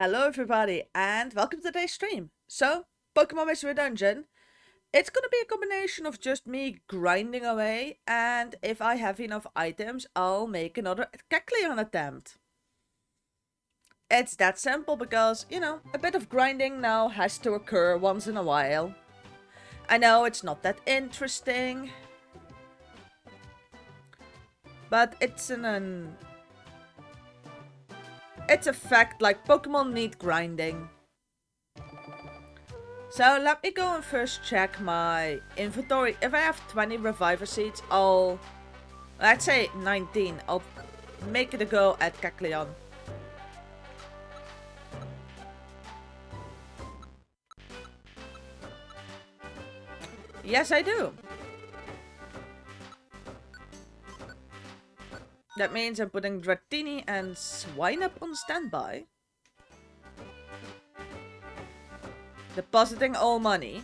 Hello everybody and welcome to today's stream. So, Pokemon Mystery Dungeon. It's gonna be a combination of just me grinding away, and if I have enough items, I'll make another Kecleon attempt. It's that simple because, a bit of grinding now has to occur once in a while. I know it's not that interesting, but it's a fact, like Pokemon need grinding. So let me go and first check my inventory. If I have 20 Reviver Seeds, let's say 19, I'll make it a go at Kecleon. Yes, I do. That means I'm putting Dratini and Swinub on standby. Depositing all money.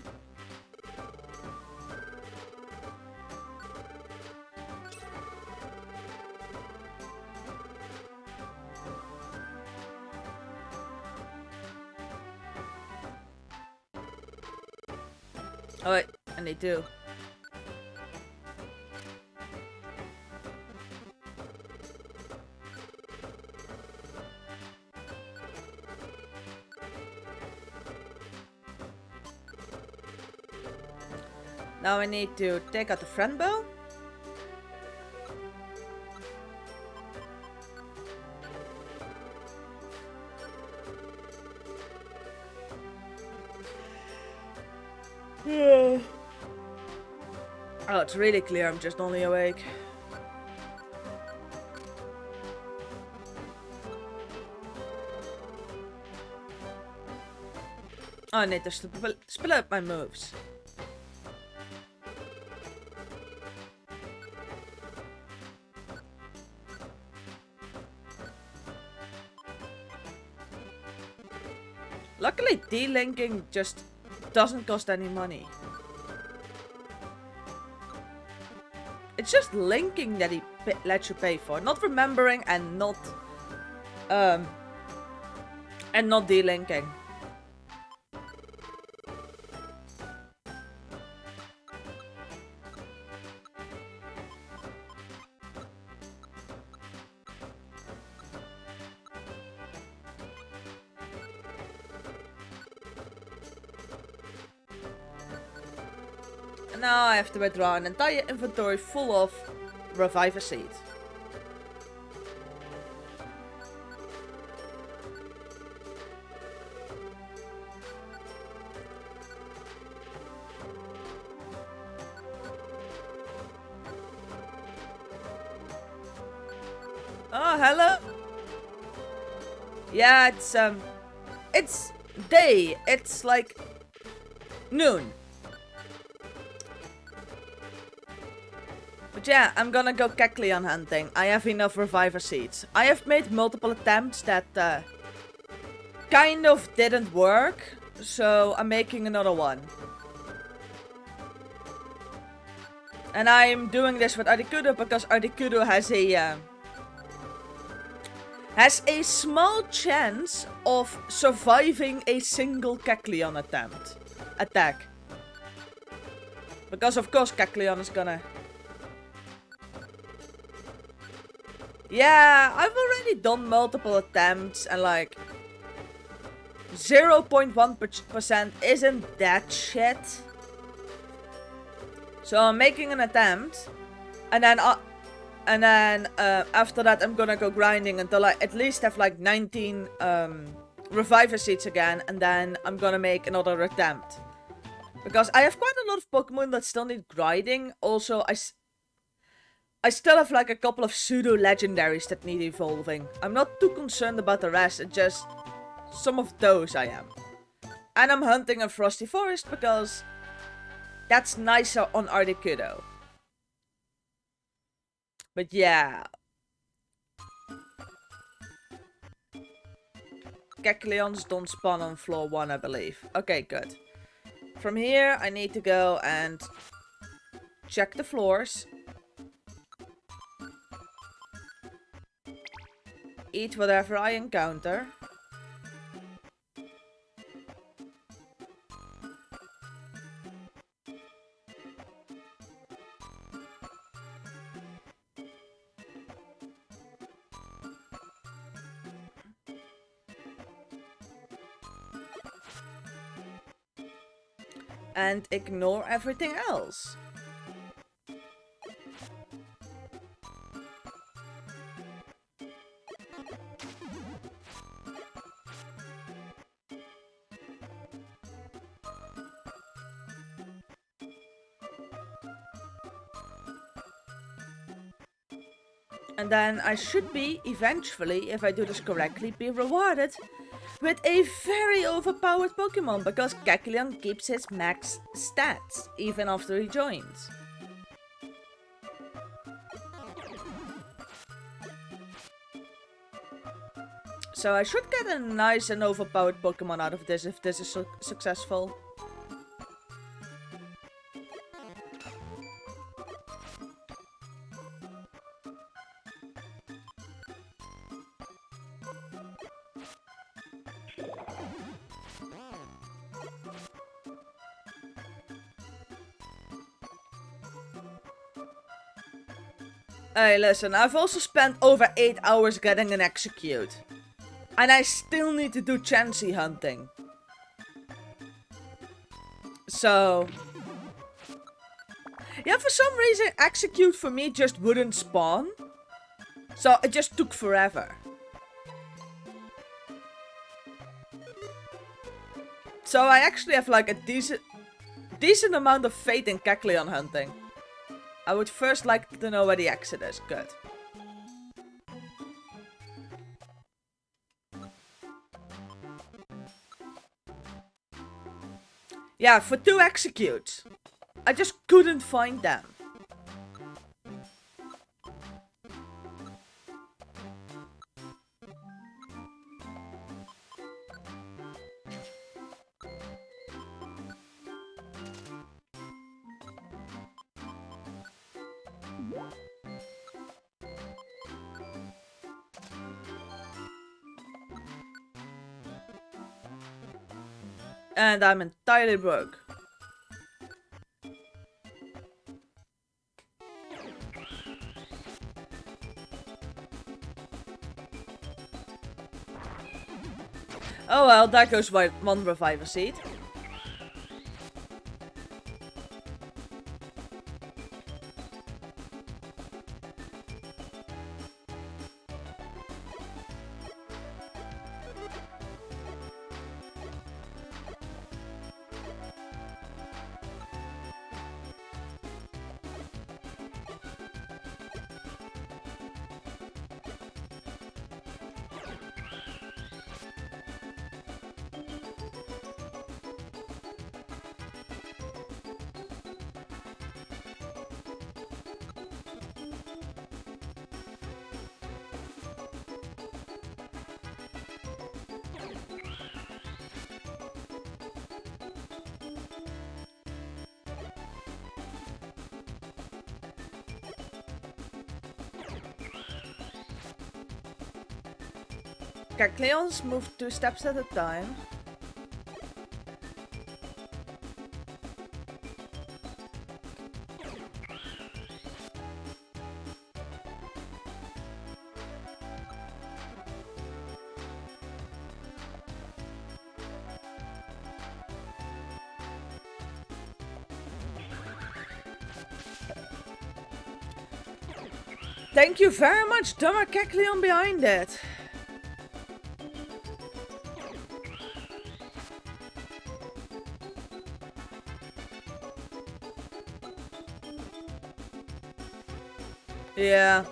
Oh wait, I need to. Now I need to take out the friend bow. Oh, it's really clear, I'm just only awake. Oh, I need to split up my moves. Luckily, delinking just doesn't cost any money. It's just linking that he lets you pay for, not remembering and not delinking. And now I have to withdraw an entire inventory full of Reviver Seeds. Oh, hello. Yeah, it's day. It's like noon. But yeah, I'm gonna go Kecleon hunting. I have enough Reviver Seeds. I have made multiple attempts that kind of didn't work, so I'm making another one. And I'm doing this with Articuno because Articuno has a small chance of surviving a single Kecleon attack. Because of course Kecleon is gonna... Yeah, I've already done multiple attempts and like 0.1% isn't that shit. So I'm making an attempt, and then after that I'm gonna go grinding until I at least have like 19 Reviver Seeds again, and then I'm gonna make another attempt. Because I have quite a lot of Pokemon that still need grinding. Also, I still have like a couple of pseudo-legendaries that need evolving. I'm not too concerned about the rest, it's just some of those I am. And I'm hunting a Frosty Forest because that's nicer on Articuno. But yeah. Kecleons don't spawn on floor 1, I believe. Okay, good. From here, I need to go and check the floors. Eat whatever I encounter. and ignore everything else. And then I should be, eventually, if I do this correctly, be rewarded with a very overpowered Pokemon, because Kecleon keeps his max stats, even after he joins. So I should get a nice and overpowered Pokemon out of this if this is successful. Hey, listen, I've also spent over 8 hours getting an Execute. And I still need to do Chansey hunting. So... yeah, for some reason, Execute for me just wouldn't spawn. So it just took forever. So I actually have like a decent amount of faith in Kecleon hunting. I would first like to know where the exit is. Good. Yeah, for 2 Executes. I just couldn't find them. And I'm entirely broke. Oh well, that goes by 1 Reviver Seed. Kecleons move 2 steps at a time. Thank you very much, dumber Kecleon behind it. Yeah.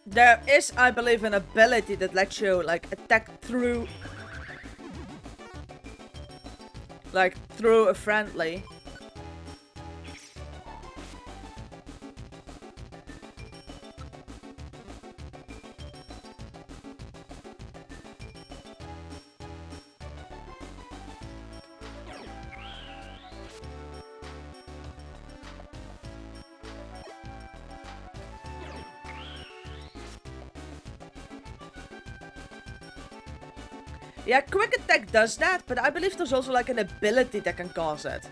There is, I believe, an ability that lets you, like, attack through... like, through a friendly. Yeah, quick attack does that, but I believe there's also like an ability that can cause it.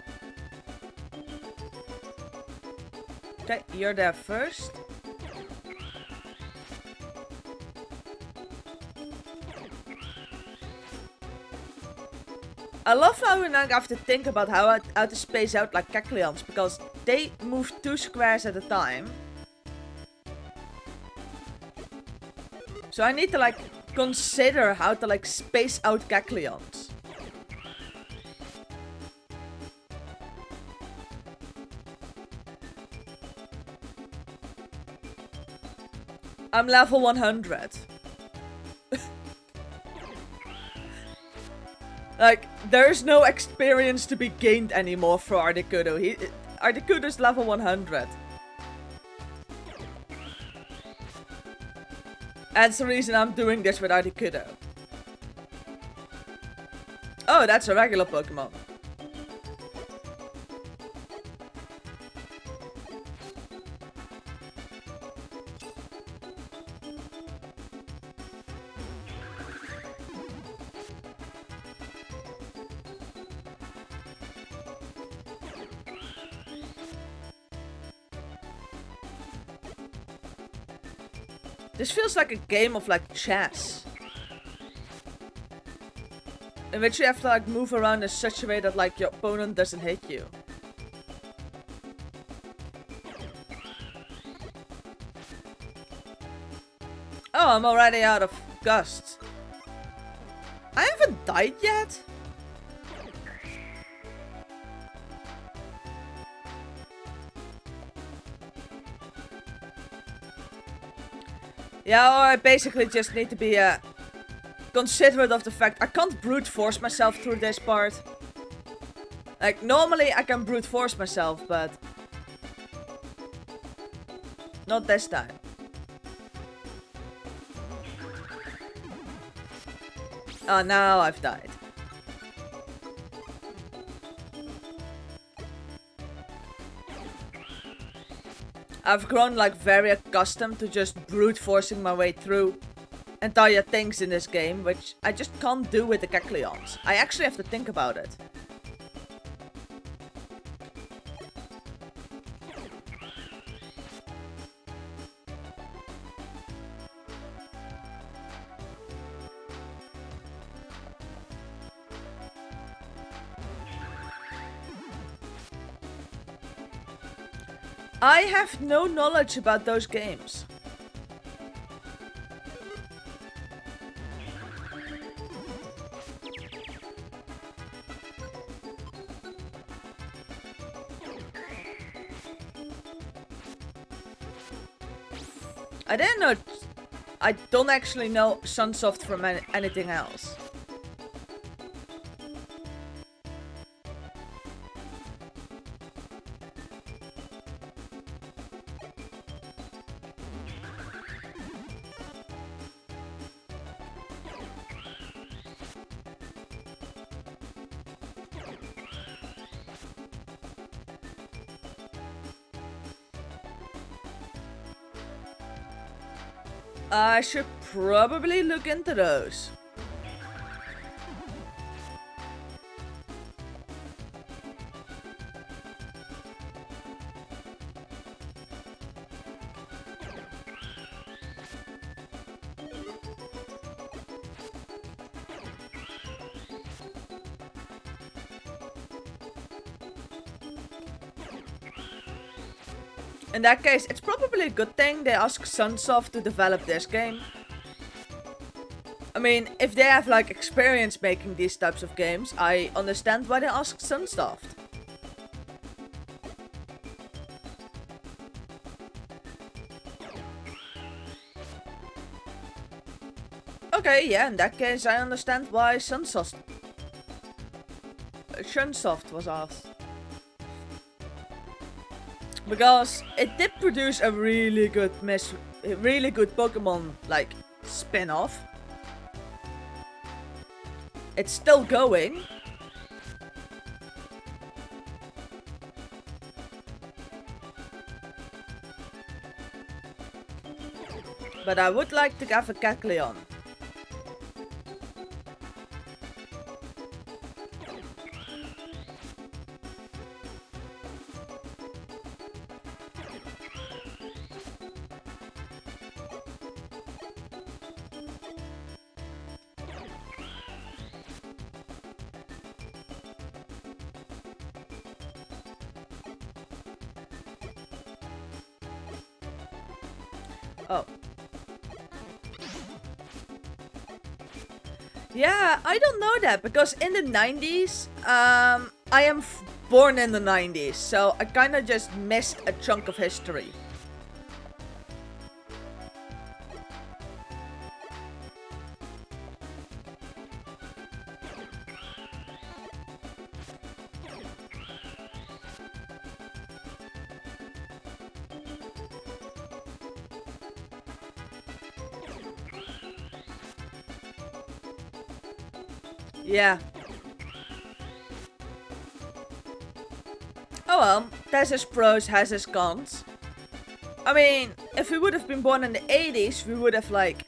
Okay, you're there first. I love how we now have to think about how to space out like Kecleons, because they move 2 squares at a time. So I need to like consider how to like space out Kecleons. I'm level 100. Like, there's no experience to be gained anymore for Articuno. Articuno's level 100. That's the reason I'm doing this with Articuno. Oh, that's a regular Pokemon. This feels like a game of like chess. In which you have to like move around in such a way that like your opponent doesn't hit you. Oh, I'm already out of gusts. I haven't died yet? Yeah, or I basically just need to be considerate of the fact I can't brute force myself through this part. Like, normally I can brute force myself, but not this time. Oh, now I've died. I've grown like very accustomed to just brute forcing my way through entire things in this game, which I just can't do with the Kecleons. I actually have to think about it. I have no knowledge about those games. I didn't know. I don't actually know Sunsoft from anything else. I should probably look into those. In that case, it's probably a good thing they ask Sunsoft to develop this game. I mean, if they have like experience making these types of games, I understand why they ask Sunsoft. Okay, yeah, in that case I understand why Sunsoft was asked. Because it did produce a really good Pokemon like spin-off. It's still going. But I would like to have a Kecleon. Oh. Yeah, I don't know that, because in the 90s, I am born in the 90s, so I kind of just missed a chunk of history. Yeah. Oh well, there's his pros, has his cons. I mean, if we would have been born in the 80s, we would have, like,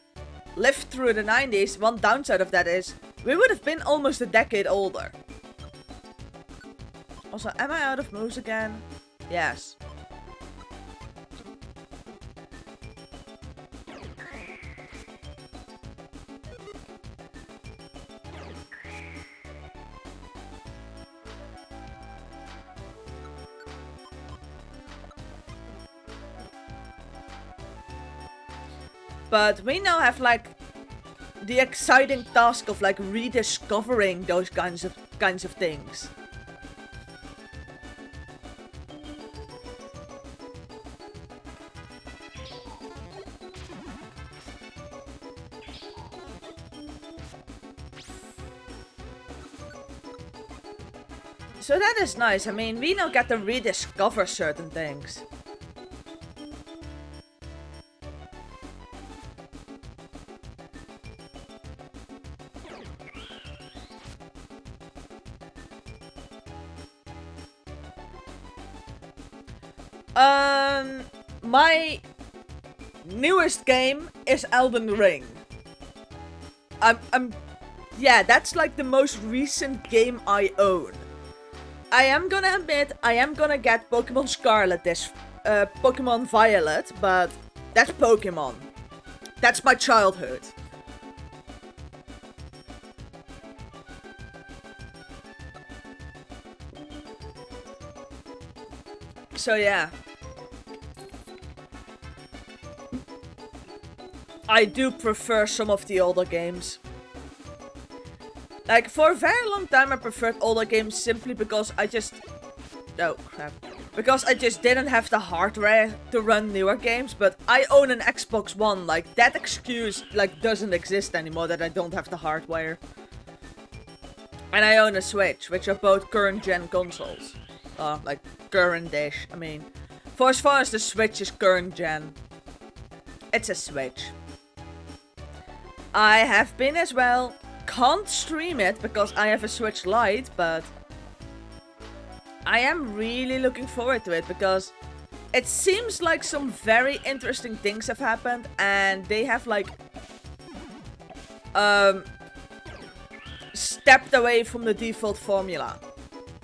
lived through the 90s. One downside of that is, we would have been almost a decade older. Also, am I out of moves again? Yes. But we now have, like, the exciting task of, like, rediscovering those kinds of things. So that is nice. I mean, we now get to rediscover certain things. My newest game is Elden Ring. Yeah, that's like the most recent game I own. I am gonna admit, I am gonna get Pokemon Scarlet Pokemon Violet, but that's Pokemon. That's my childhood. So yeah. I do prefer some of the older games. Like, for a very long time I preferred older games simply because I just... Oh, crap. Because I just didn't have the hardware to run newer games, but I own an Xbox One. Like, that excuse, like, doesn't exist anymore that I don't have the hardware. And I own a Switch, which are both current-gen consoles. Like, current-ish, I mean. For as far as the Switch is current-gen, it's a Switch. I have been as well. Can't stream it because I have a Switch Lite, but I am really looking forward to it because it seems like some very interesting things have happened and they have, like, stepped away from the default formula.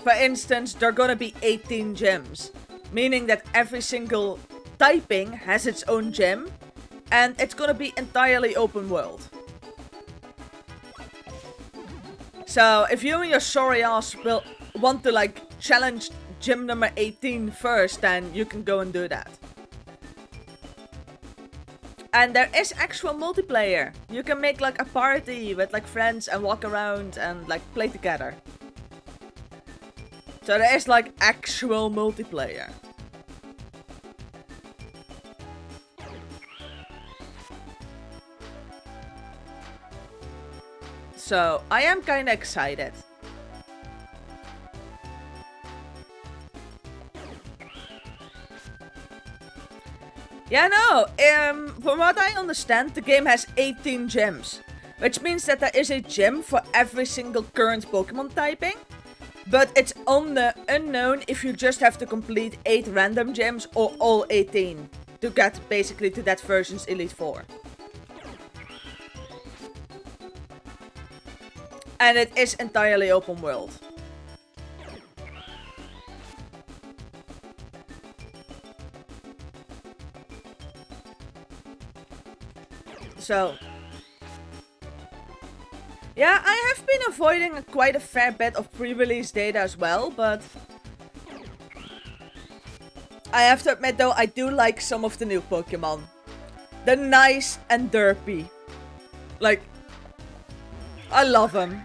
For instance, there are gonna be 18 gyms, meaning that every single typing has its own gym and it's gonna be entirely open world. So, if you and your sorry ass will want to, like, challenge gym number 18 first, then you can go and do that. And there is actual multiplayer. You can make, like, a party with, like, friends and walk around and, like, play together. So there is, like, actual multiplayer. So, I am kinda excited. Yeah, no, from what I understand, the game has 18 gyms. Which means that there is a gym for every single current Pokemon typing. But it's unknown if you just have to complete 8 random gyms or all 18. To get basically to that version's Elite Four. And it is entirely open world. So, yeah, I have been avoiding quite a fair bit of pre-release data as well, but I have to admit though, I do like some of the new Pokemon. the nice and derpy. Like, I love him.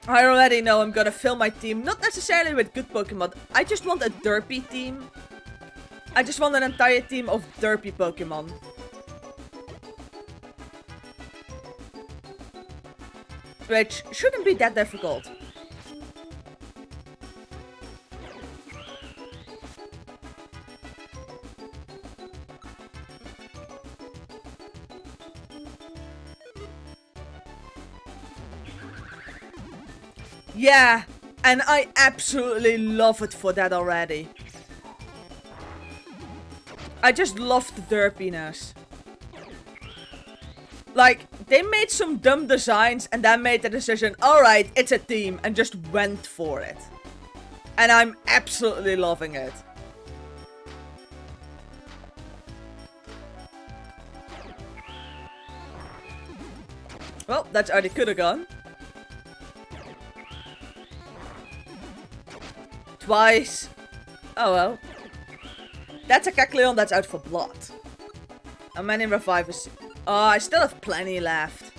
I already know I'm gonna fill my team, not necessarily with good Pokemon. I just want a derpy team. I just want an entire team of derpy Pokemon. Which shouldn't be that difficult. Yeah, and I absolutely love it for that already. I just love the derpiness. Like, they made some dumb designs and then made the decision, alright, it's a team, and just went for it. And I'm absolutely loving it. Well, that's how they could have gone. Twice. Oh well. That's a Kecleon that's out for blood. How many revivers? Oh, I still have plenty left.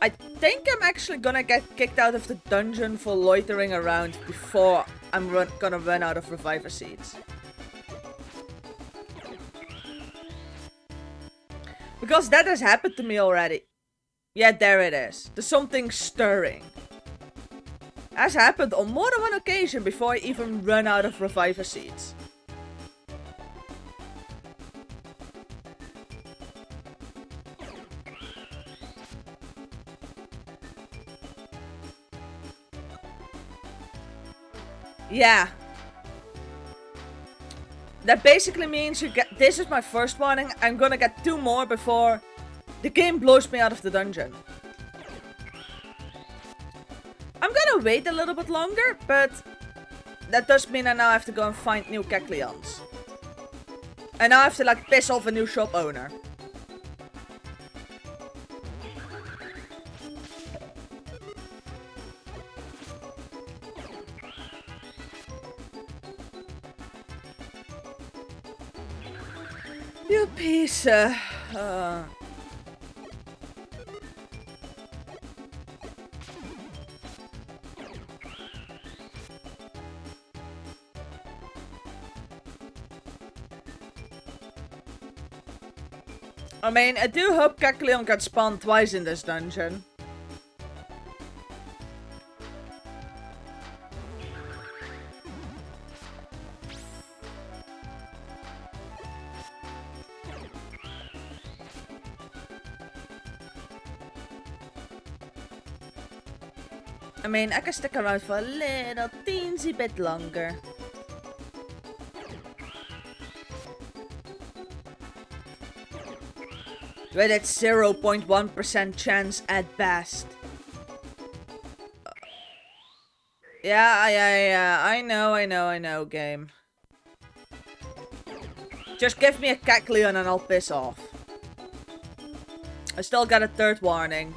I think I'm actually gonna get kicked out of the dungeon for loitering around before I'm gonna run out of reviver seeds. Because that has happened to me already. Yeah, there it is. There's something stirring. Has happened on more than one occasion before I even run out of reviver seeds. Yeah. That basically means you get... This is my first warning. I'm gonna get 2 more before the game blows me out of the dungeon. I'm gonna wait a little bit longer, but that does mean I now have to go and find new Kecleons. And now I have to like piss off a new shop owner. You piece of... I mean, I do hope Kecleon can spawn twice in this dungeon. I mean, I can stick around for a little teensy bit longer. With its 0.1% chance at best. Yeah, I know, game. Just give me a Kecleon and I'll piss off. I still got a 3rd warning.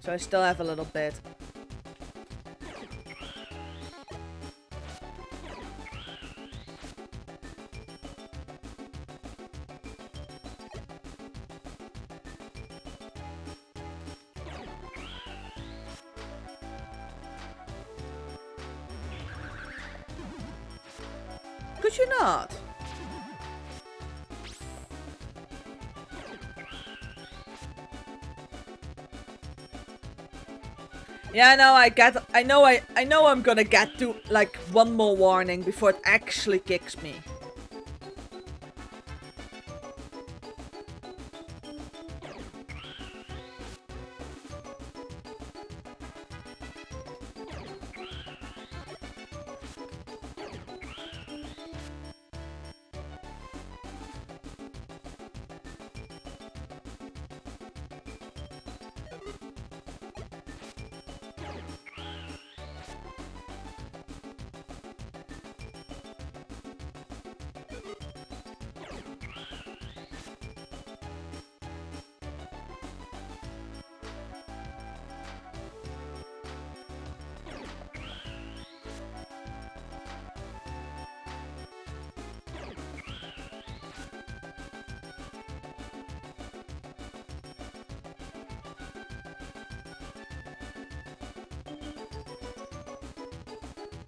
So I still have a little bit. Could you not? Yeah, no, I know I'm gonna get to like 1 more warning before it actually kicks me.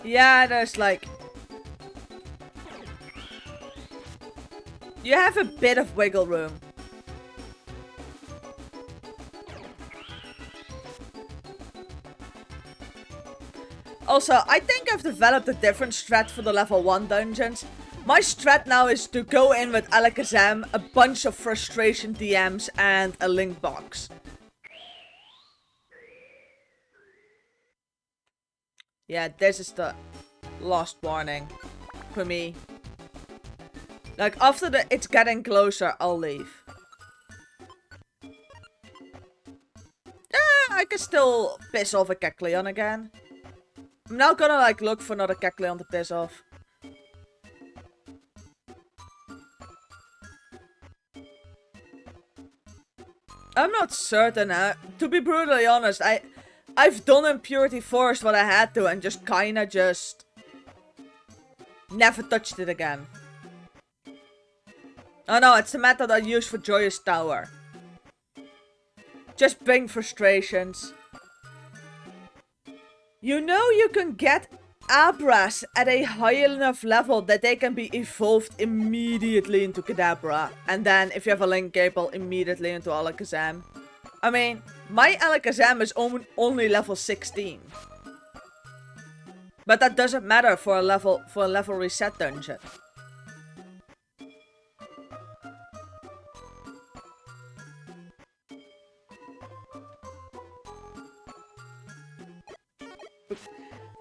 Yeah, there's like... You have a bit of wiggle room. Also, I think I've developed a different strat for the level 1 dungeons. My strat now is to go in with Alakazam, a bunch of frustration DMs, and a link box. Yeah, this is the last warning for me. Like, after it's getting closer, I'll leave. I can still piss off a Kecleon again. I'm now gonna, like, look for another Kecleon to piss off. I'm not certain. To be brutally honest, I've done Impurity Forest what I had to and just kinda just... never touched it again. Oh no, it's the method I use for Joyous Tower. Just bring frustrations. You know you can get Abras at a high enough level that they can be evolved immediately into Kadabra. And then, if you have a Link Gable, immediately into Alakazam. I mean, my Alakazam is only level 16. But that doesn't matter for a level reset dungeon.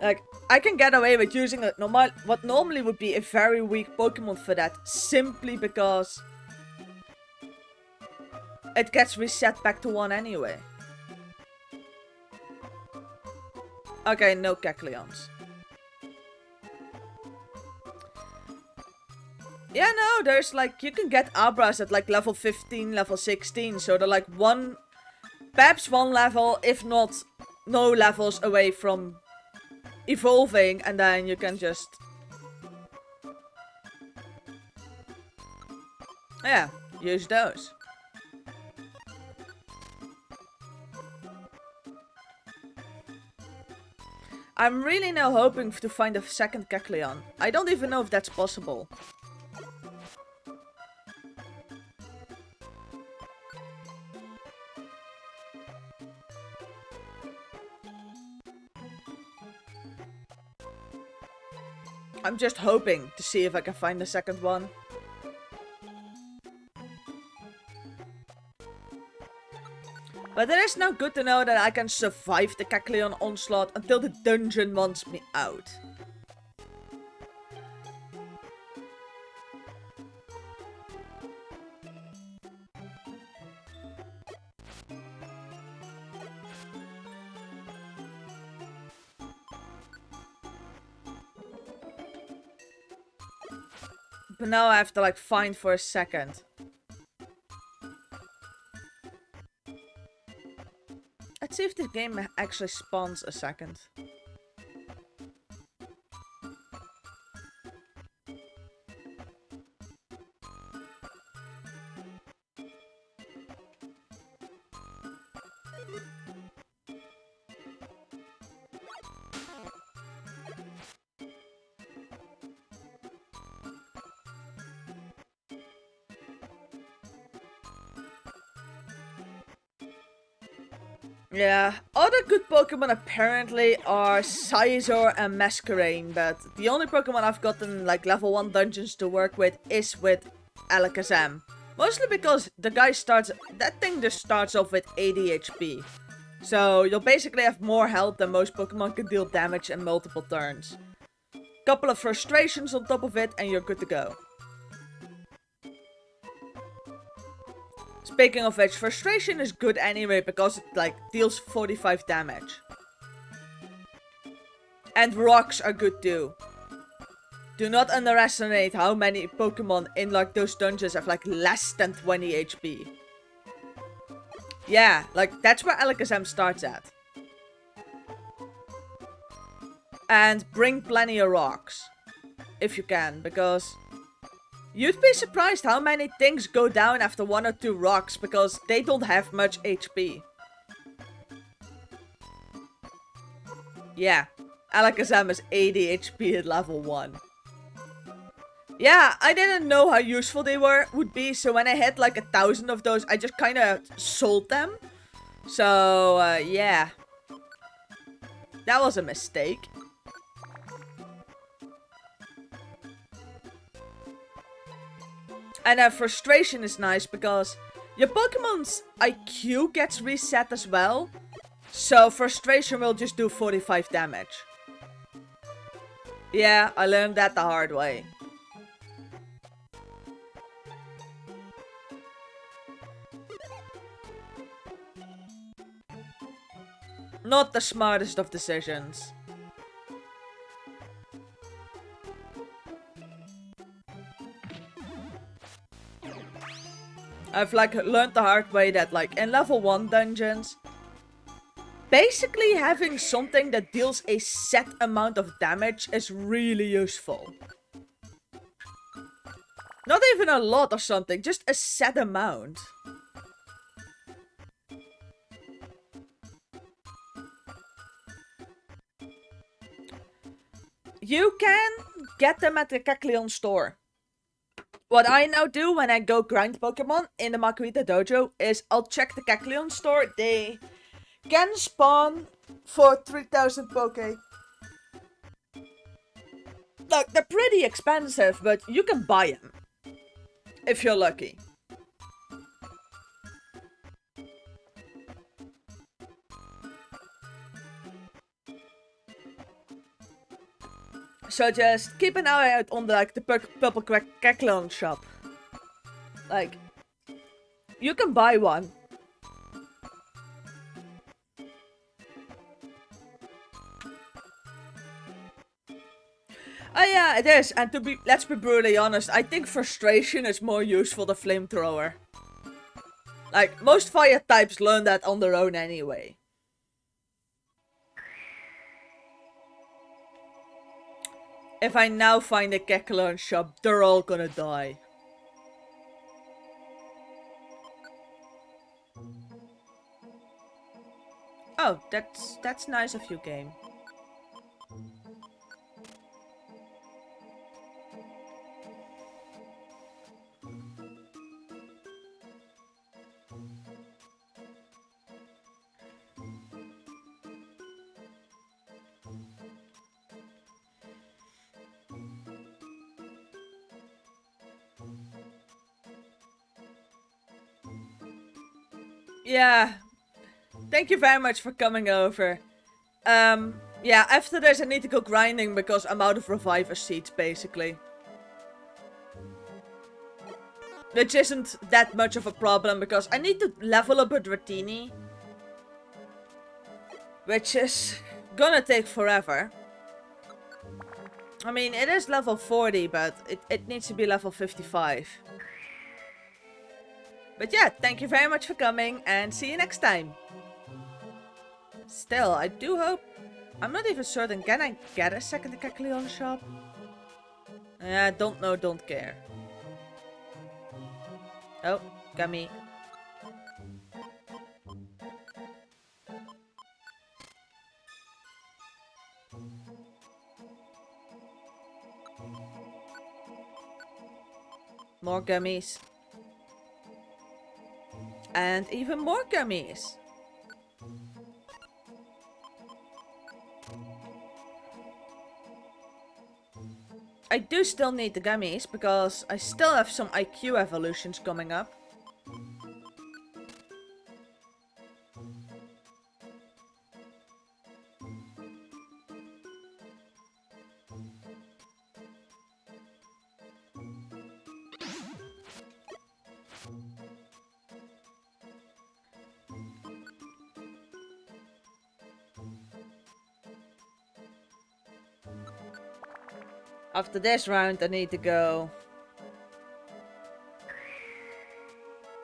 Like, I can get away with using what normally would be a very weak Pokemon for that, simply because it gets reset back to 1 anyway. Okay, no Kecleons. Yeah, no, there's like, you can get Abras at like level 15, level 16, so they're like perhaps 1 level, if not no levels away from evolving, and then you can just... yeah, use those. I'm really now hoping to find a second Kecleon. I don't even know if that's possible. I'm just hoping to see if I can find the second one. But it is now good to know that I can survive the Kecleon onslaught until the dungeon wants me out. But now I have to like find for a second. Let's see if the game actually spawns a second. Yeah, other good Pokemon apparently are Scizor and Masquerain, but the only Pokemon I've gotten like level 1 dungeons to work with is with Alakazam. Mostly because that thing just starts off with 80 HP. So you'll basically have more health than most Pokemon can deal damage in multiple turns. Couple of frustrations on top of it and you're good to go. Speaking of which, frustration is good anyway because it like deals 45 damage. And rocks are good too. Do not underestimate how many Pokemon in like those dungeons have like less than 20 HP. Yeah, like that's where Alakazam starts at. And bring plenty of rocks. If you can, because you'd be surprised how many things go down after 1 or 2 rocks because they don't have much HP. Yeah. Alakazam is 80 HP at level 1. Yeah, I didn't know how useful they would be, so when I hit like 1,000 of those, I just kind of sold them. So, yeah. That was a mistake. And frustration is nice because your Pokemon's IQ gets reset as well. So frustration will just do 45 damage. Yeah, I learned that the hard way. Not the smartest of decisions. I've like learned the hard way that like in level 1 dungeons, basically having something that deals a set amount of damage is really useful. Not even a lot or something, just a set amount. You can get them at the Kecleon store. What I now do when I go grind Pokemon in the Makuhita Dojo is I'll check the Kecleon store. They can spawn for 3,000 Poke. Look, they're pretty expensive, but you can buy them. If you're lucky. So just keep an eye out on the purple Kecleon shop. Like, you can buy one. Oh yeah, it is. And let's be brutally honest, I think frustration is more useful than flamethrower. Like, most fire types learn that on their own anyway. If I now find a Kecleon shop, they're all gonna die. Oh, that's nice of you, game. Yeah. Thank you very much for coming over. Yeah, after this I need to go grinding because I'm out of reviver seeds, basically. Which isn't that much of a problem because I need to level up a Dratini. Which is gonna take forever. I mean, it is level 40, but it needs to be level 55. But yeah, thank you very much for coming and see you next time. Still, I do hope... I'm not even certain, can I get a second Kecleon shop? Yeah, don't know, don't care. Oh, gummy. More gummies. And even more gummies. I do still need the gummies because I still have some IQ evolutions coming up. After this round, I need to go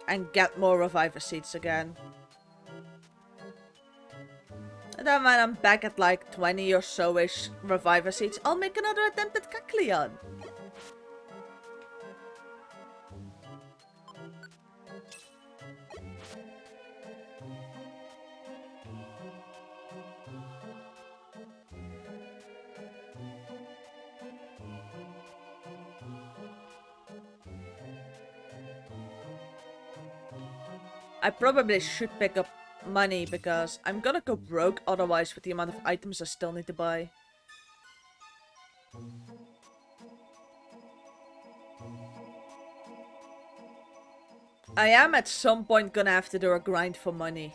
and get more reviver seeds again. And then when I'm back at like 20 or so-ish reviver seeds, I'll make another attempt at Kecleon. I probably should pick up money because I'm gonna go broke otherwise with the amount of items I still need to buy. I am at some point gonna have to do a grind for money.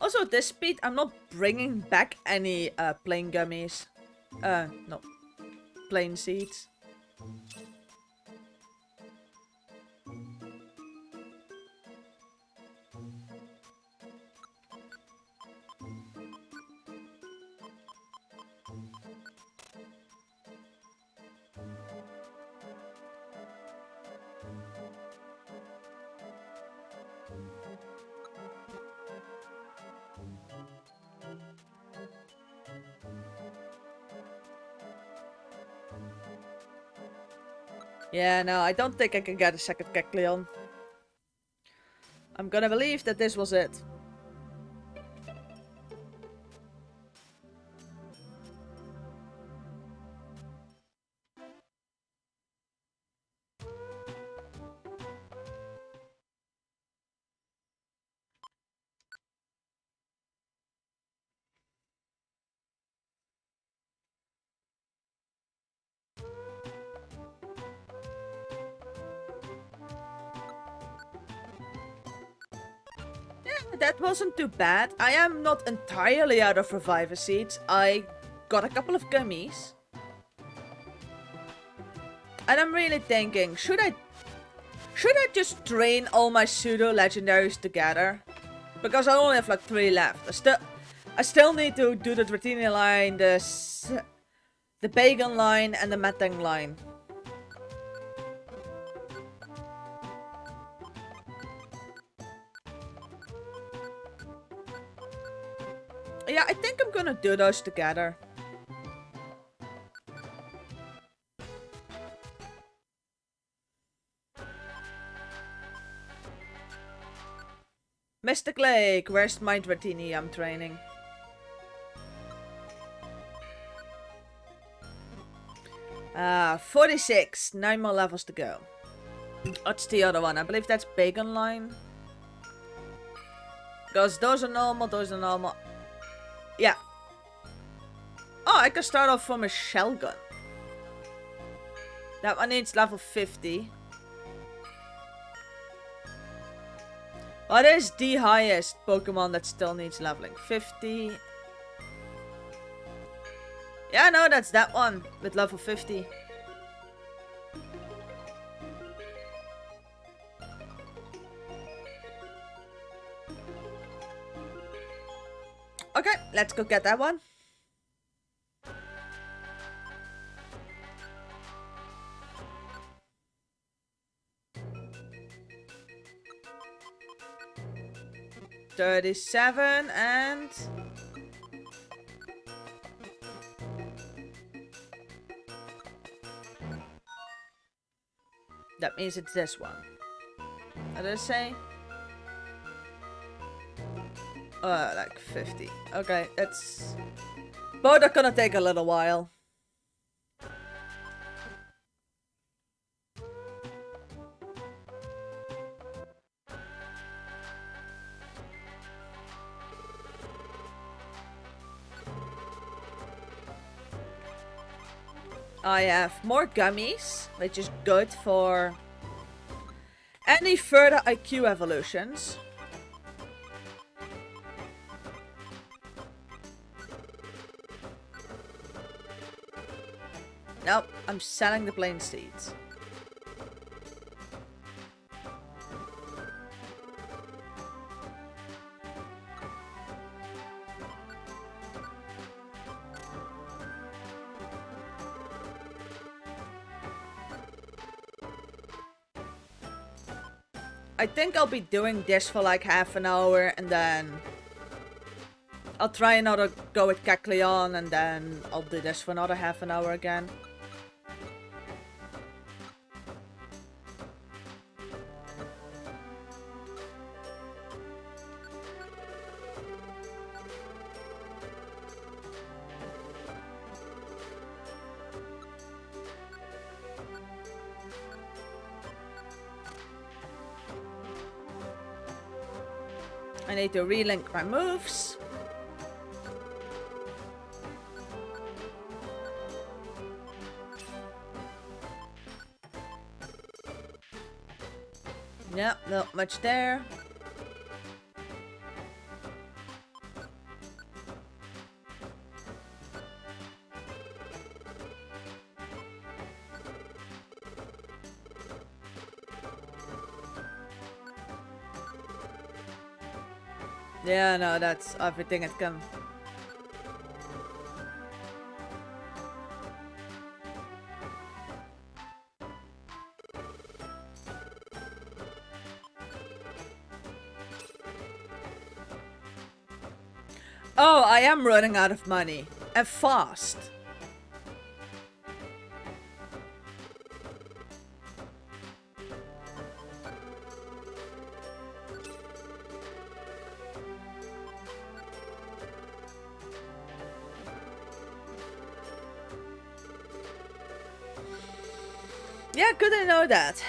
Also, at this speed, I'm not bringing back any plain gummies. No. Plain seeds. Yeah, no, I don't think I can get a second Kecleon. I'm gonna believe that this was it. That wasn't too bad. I am not entirely out of reviver seeds. I got a couple of gummies. And I'm really thinking, should I just train all my pseudo legendaries together? Because I only have like 3 left. I still need to do the Dratini line, the Pagan line, and the Metang line. Yeah, I think I'm gonna do those together. Mystic Lake, where's my Dratini I'm training? Ah, 46. 9 more levels to go. What's the other one? I believe that's Pagan line. Because those are normal, those are normal. Yeah. Oh, I can start off from a shell gun. That one needs level 50. What is the highest Pokemon that still needs leveling? 50. Yeah, no, that's that one with level 50. Okay, let's go get that one. $37 and... that means it's this one. What did I say? Like 50. Okay, that's... both are gonna take a little while. I have more gummies, which is good for any further IQ evolutions. Nope, I'm selling the plain seeds. I think I'll be doing this for like half an hour and then I'll try another go with Kecleon and then I'll do this for another half an hour again. I need to relink my moves. Yep, not much there. Yeah, no, that's everything it can. Oh, I am running out of money. And fast. Yeah, good to know that.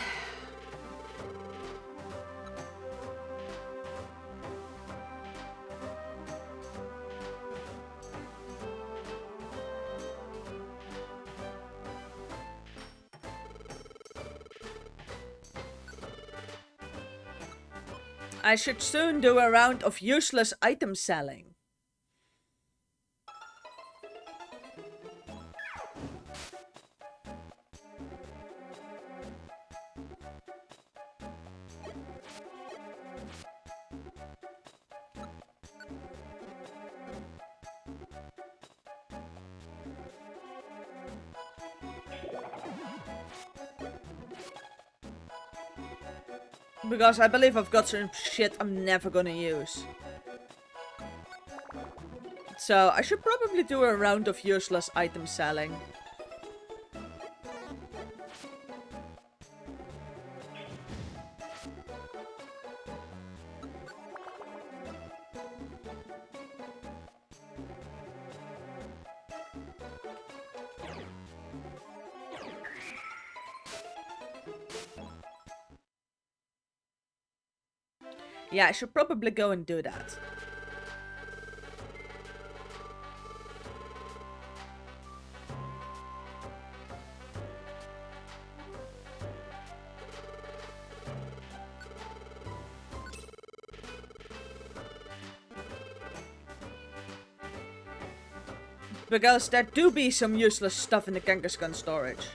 I should soon do a round of useless item selling. Because I believe I've got some shit I'm never gonna use. So I should probably do a round of useless item selling. Yeah, I should probably go and do that. Because there do be some useless stuff in the Kangaskhan storage.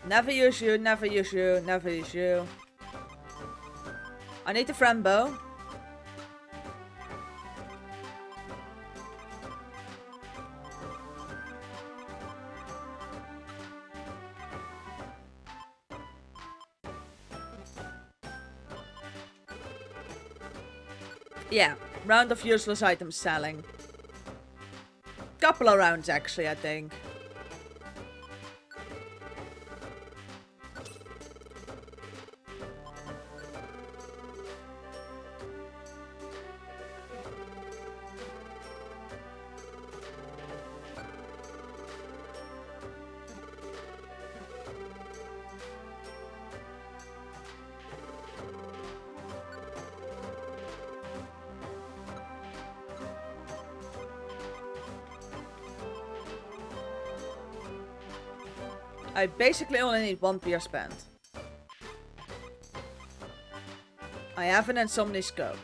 Never use you, never use you, never use you. I need the friend bow. Yeah, round of useless items selling. Couple of rounds actually, I think. I basically only need one pier spent. I have an Insomni scope.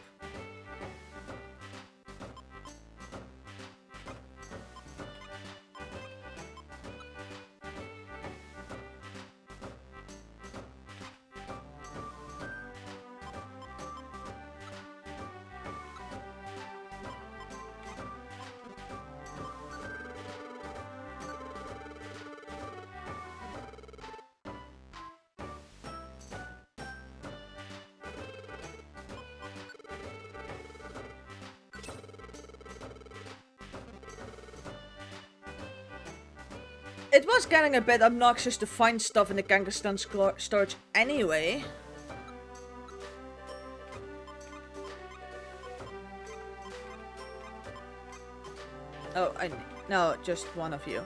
It was getting a bit obnoxious to find stuff in the Kangaskhan storage anyway. Oh, no, just one of you.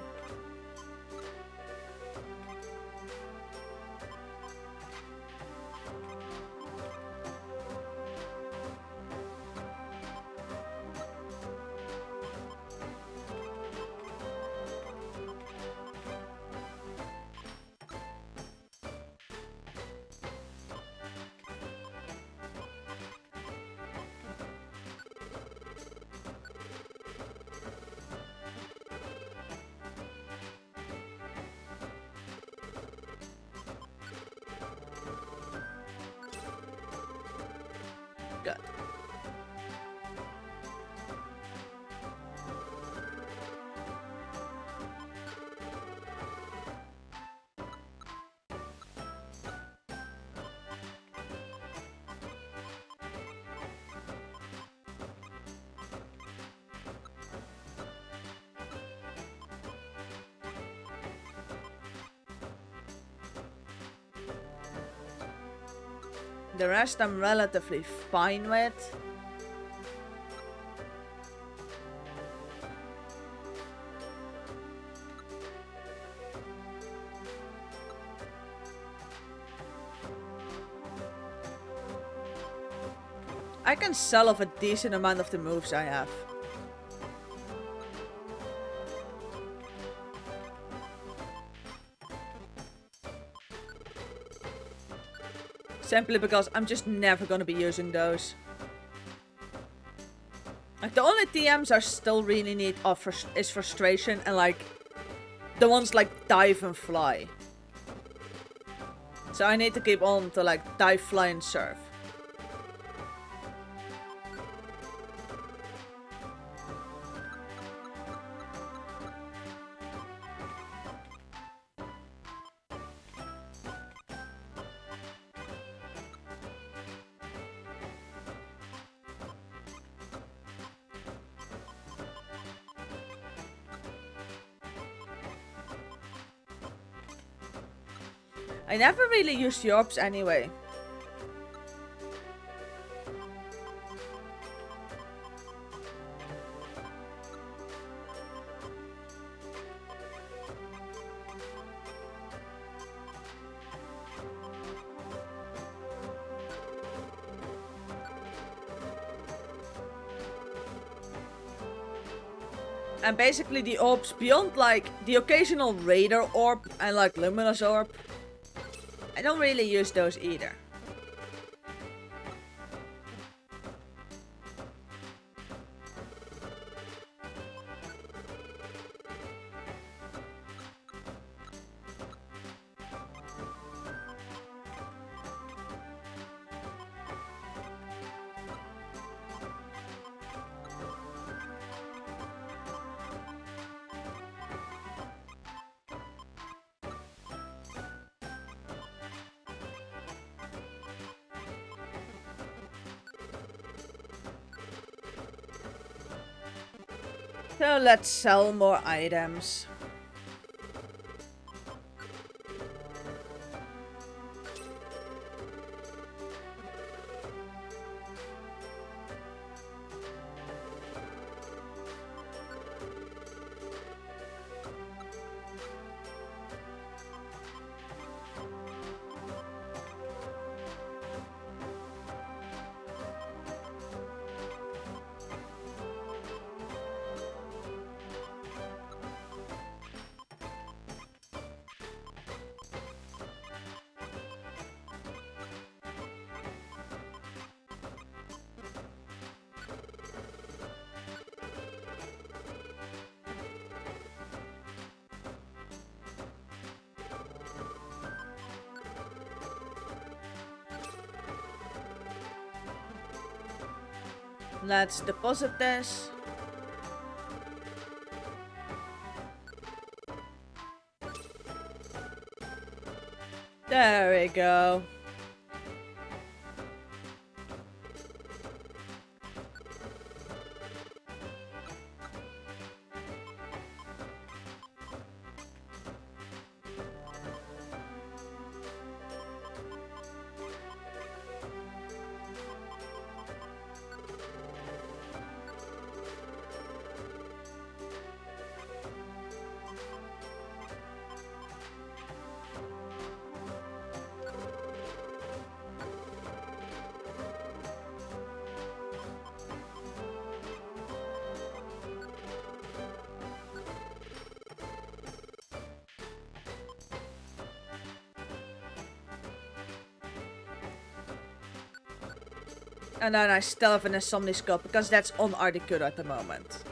good. The rest I'm relatively fine with. I can sell off a decent amount of the moves I have. Simply because I'm just never gonna be using those. Like, the only TMs I still really need is frustration and like the ones like dive and fly. So I need to keep on to like dive, fly, and surf. I never really used the orbs anyway. And basically the orbs beyond like the occasional Raider orb and like Luminous orb, I don't really use those either. So let's sell more items. Let's deposit this. There we go. And then I still have an Insomniscope because that's on Articuno at the moment.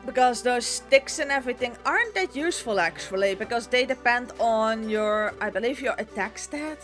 Because those sticks and everything aren't that useful actually, because they depend on your, I believe, your attack stat.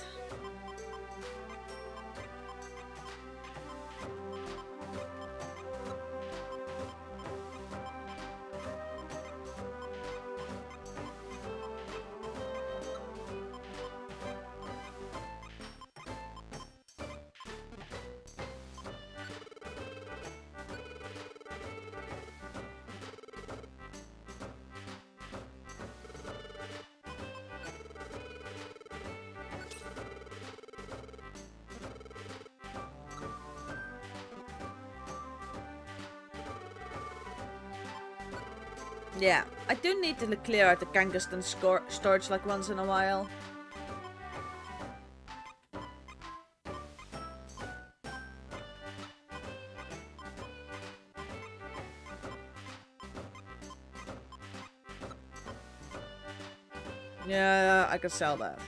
Yeah, I do need to clear out the Kangastan storage like once in a while. Yeah, I can sell that.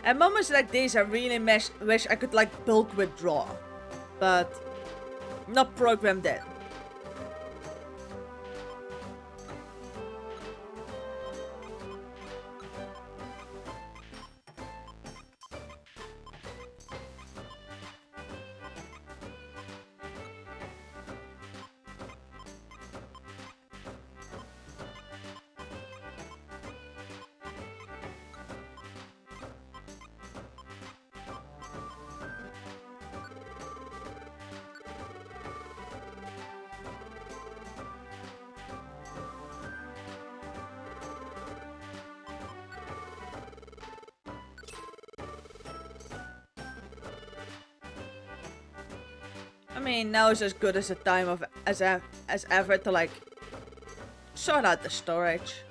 At moments like these, I really wish I could like bulk withdraw, but not programmed in. I mean, now is as good as a time of as ever to like sort out the storage.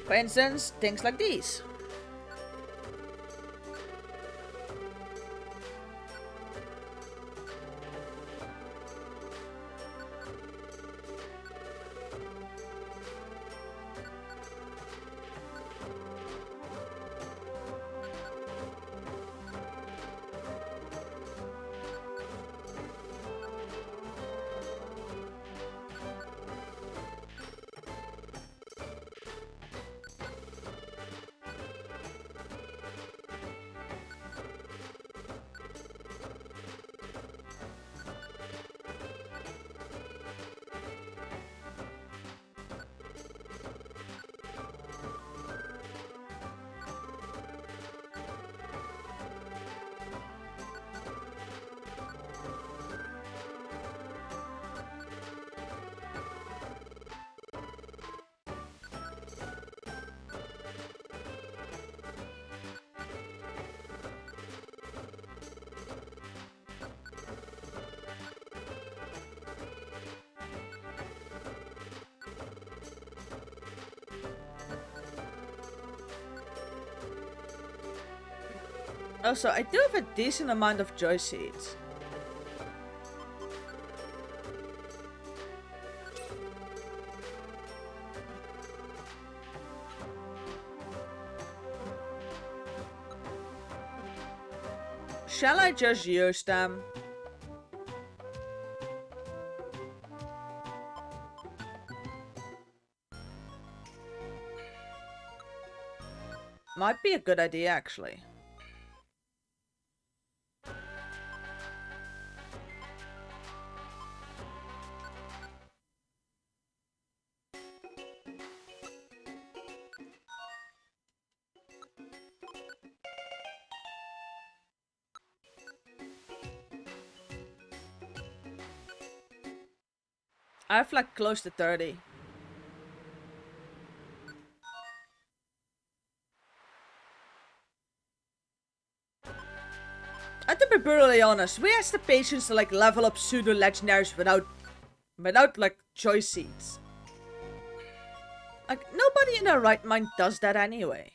For instance, things like these. Also, I do have a decent amount of joy seeds. Shall I just use them? Might be a good idea, actually. I have like close to 30. And to be brutally honest, we has the patience to like level up pseudo legendaries without like choice seeds. Like nobody in their right mind does that anyway.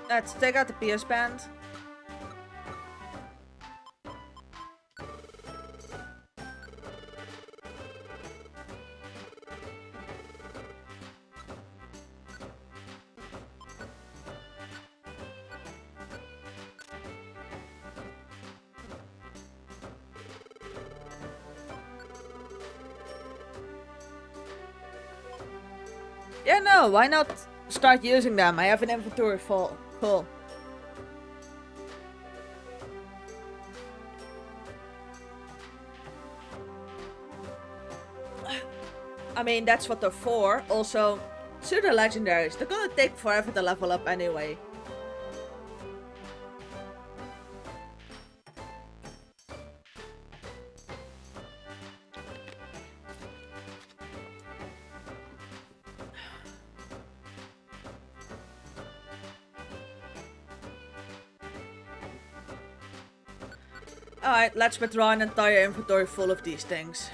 Let's take out the PS band. Yeah, no, why not start using them? I have an inventory full. Cool. I mean, that's what they're for. Also, pseudo legendaries. They're gonna take forever to level up anyway. Alright, let's withdraw an entire inventory full of these things.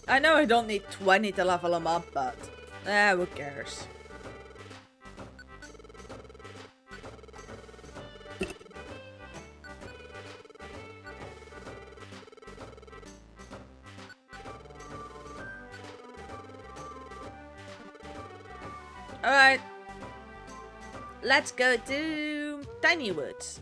I know I don't need 20 to level them up, but who cares? Alright. Let's go to Tiny Woods.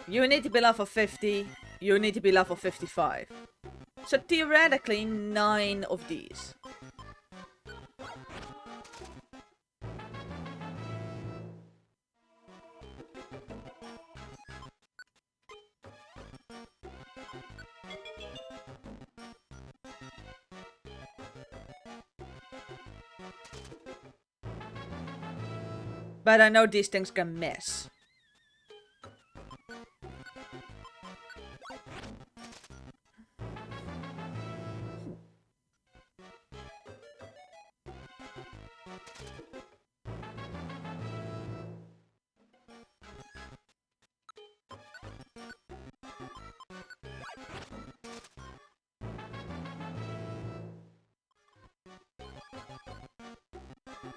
You need to be level 50. You need to be level 55. So theoretically, 9 of these. But I know these things can miss.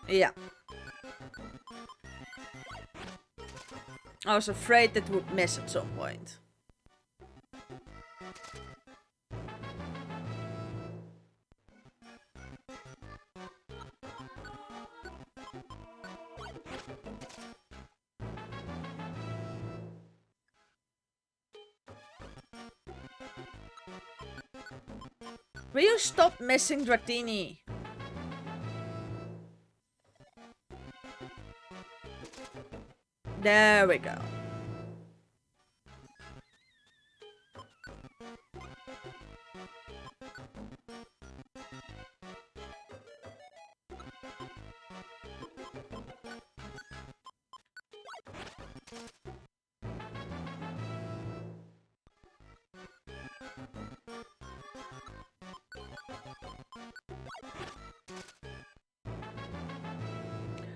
Yeah. I was afraid that would miss at some point. Will you stop missing Dratini? There we go.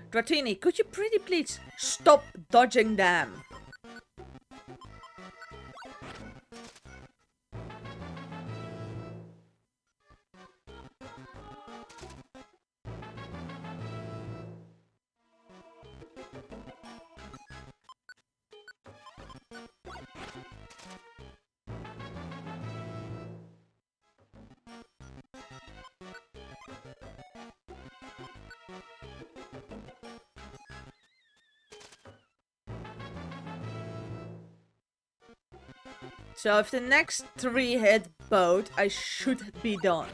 Dratini, could you pretty please stop dodging them? So if the next 3 hit both, I should be done.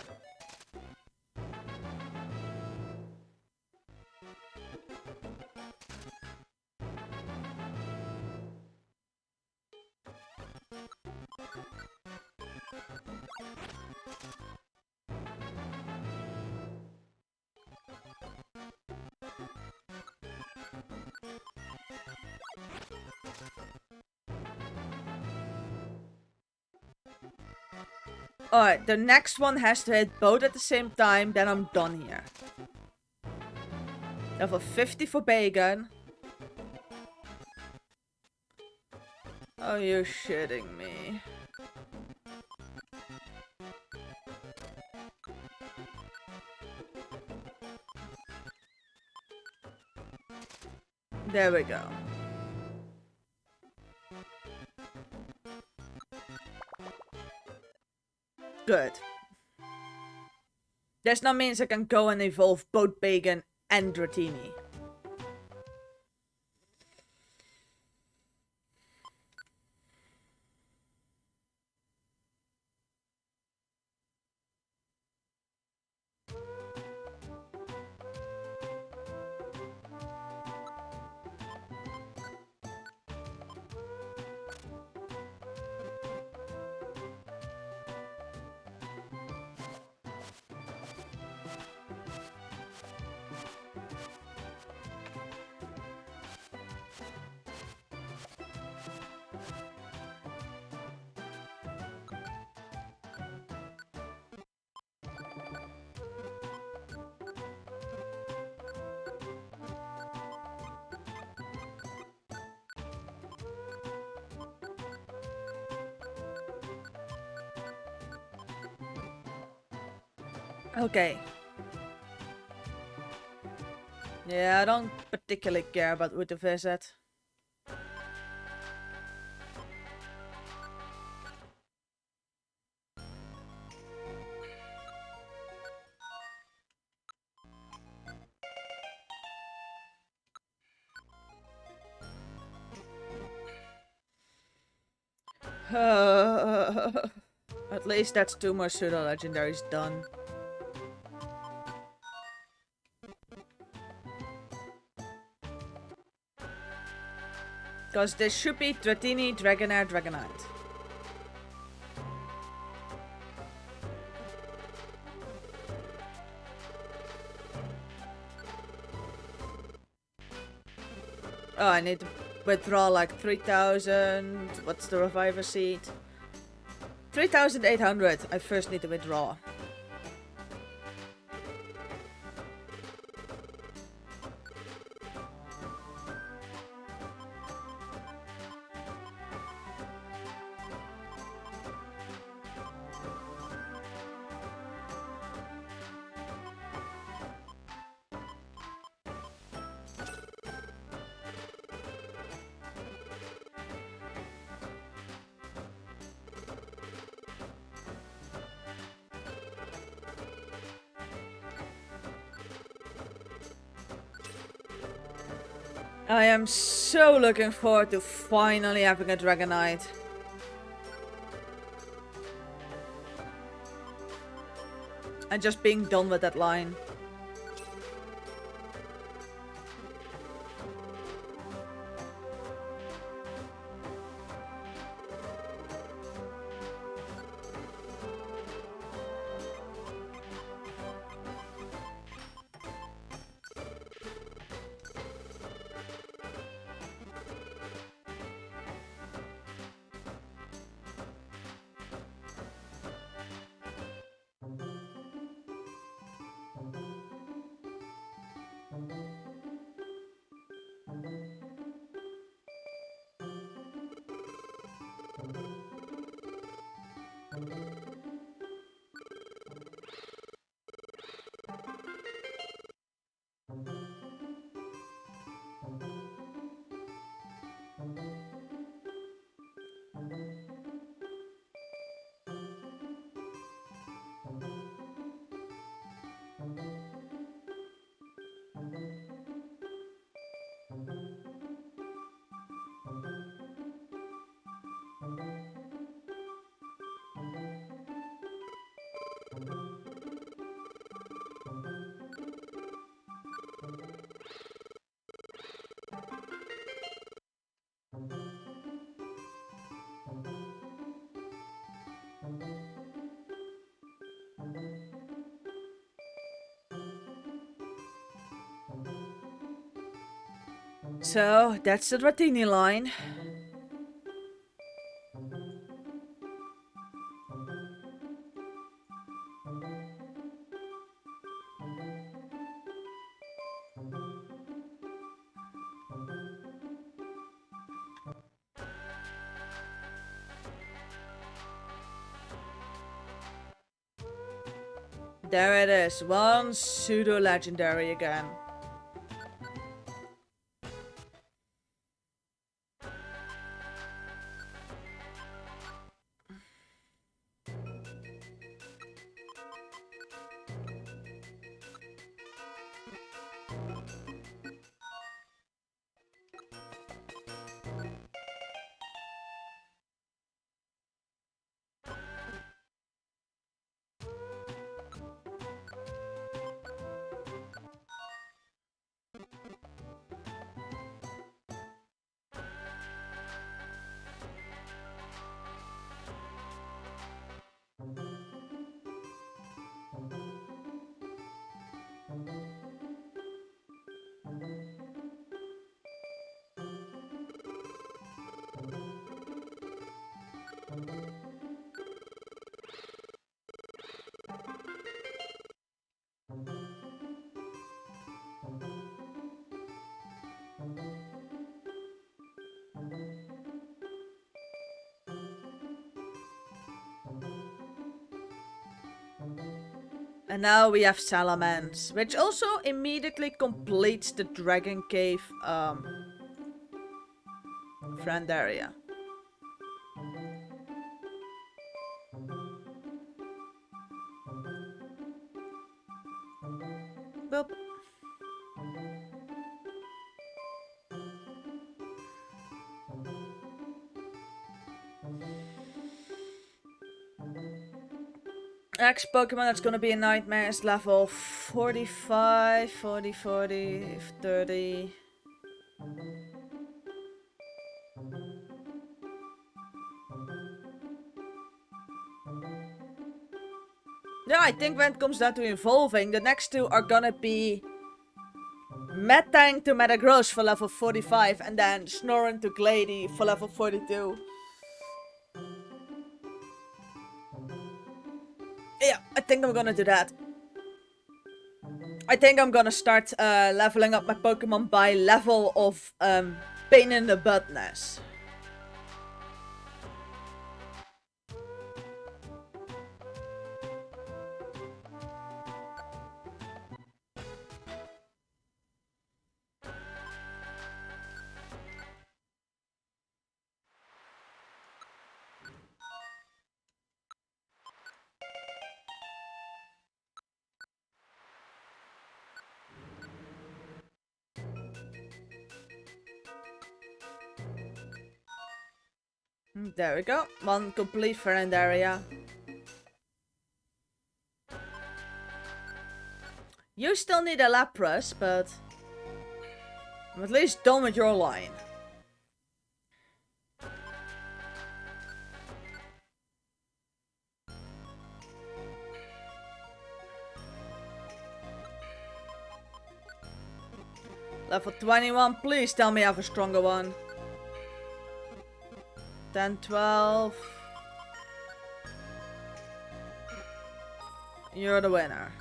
Alright, the next one has to hit both at the same time, then I'm done here. Level 50 for Bagan. Oh, you're shitting me. There we go. Good. This now means I can go and evolve both Bagan and Dratini. Okay. Yeah, I don't particularly care about who to visit. At least that's 2 more pseudo legendaries done. Because this should be Dratini, Dragonair, Dragonite. Oh, I need to withdraw like 3,000. What's the reviver seed? 3,800. I first need to withdraw. I am so looking forward to finally having a Dragonite. And just being done with that line. So, that's the Dratini line. There it is, one pseudo-legendary again. And now we have Salamence, which also immediately completes the Dragon Cave friend area. Boop. Next Pokemon that's gonna be a nightmare is level 45, 40, 40, 30. Yeah, I think when it comes down to evolving, the next two are gonna be Metang to Metagross for level 45 and then Snorunt to Glady for level 42. Yeah, I think I'm gonna do that. I think I'm gonna start leveling up my Pokemon by level of pain in the buttness. There we go. One complete friend area. You still need a Lapras, but I'm at least done with your line. Level 21, please tell me I have a stronger one. 10, 12. You're the winner.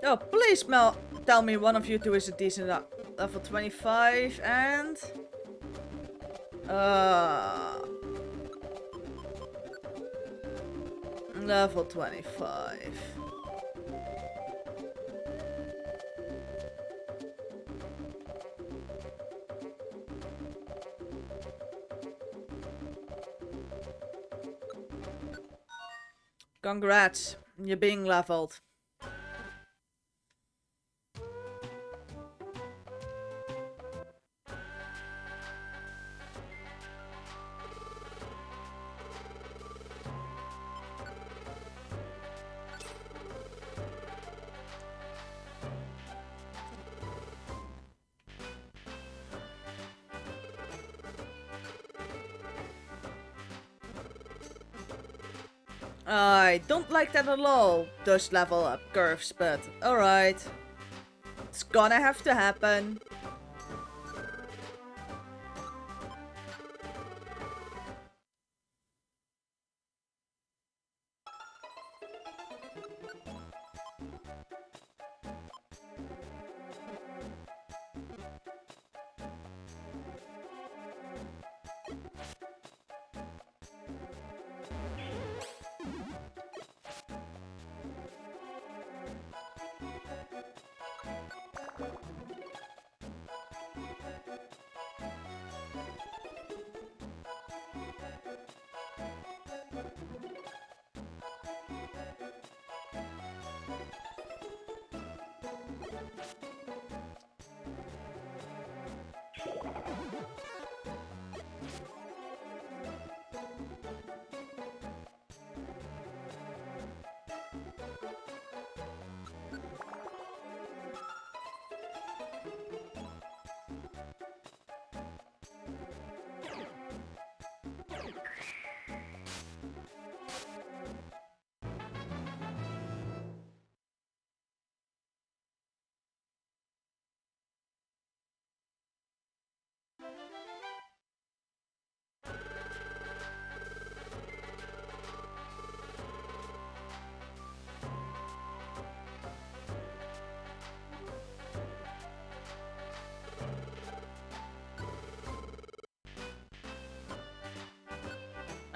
Oh, please tell me one of you two is a decent level 25 and... Level 25. Congrats, you're being leveled. I don't like that at all, those level up curves, but alright. It's gonna have to happen.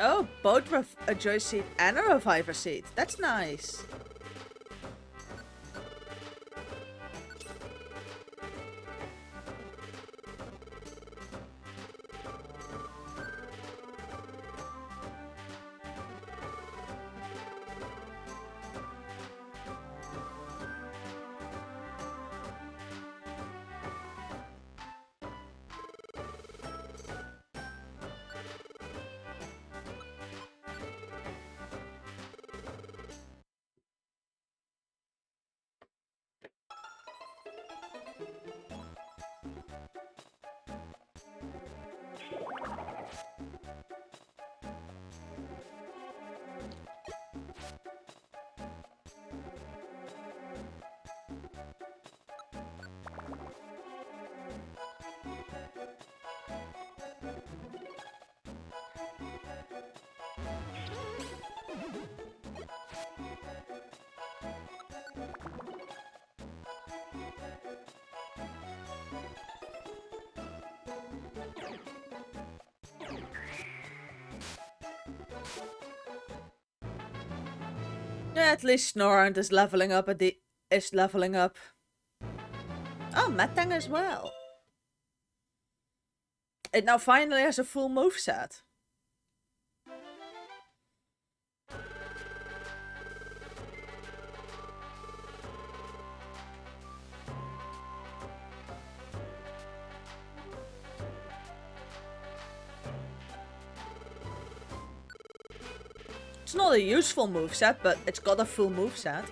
Oh, both a joy seed and a reviver seed. That's nice. Yeah, at least Snorunt is leveling up is leveling up. Oh, Metang as well. It now finally has a full moveset. It's not a useful moveset, but it's got a full moveset.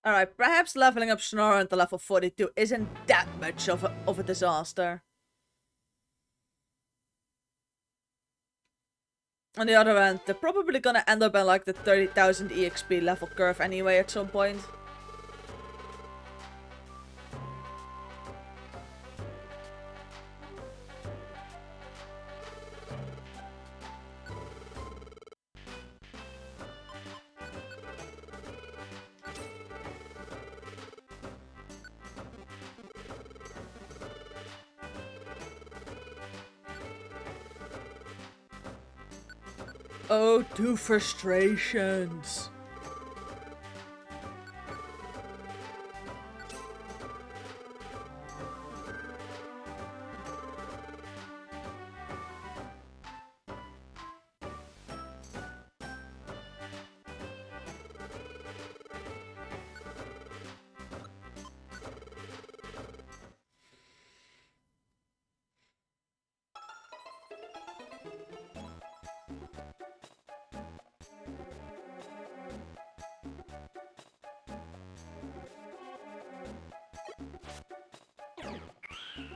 Alright, perhaps leveling up Snorer to level 42 isn't that much of a disaster. On the other hand, they're probably gonna end up in like the 30,000 EXP level curve anyway at some point. Oh, two frustrations.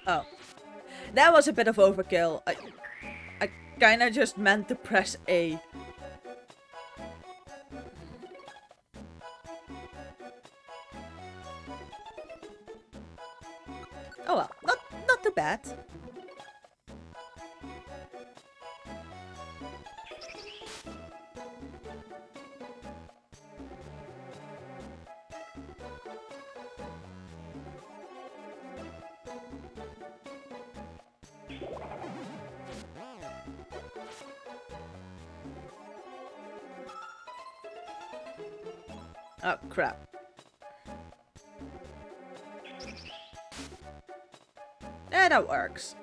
Oh. That was a bit of overkill. I kinda just meant to press A. Oh well, not too bad. Oh crap. Yeah, that works.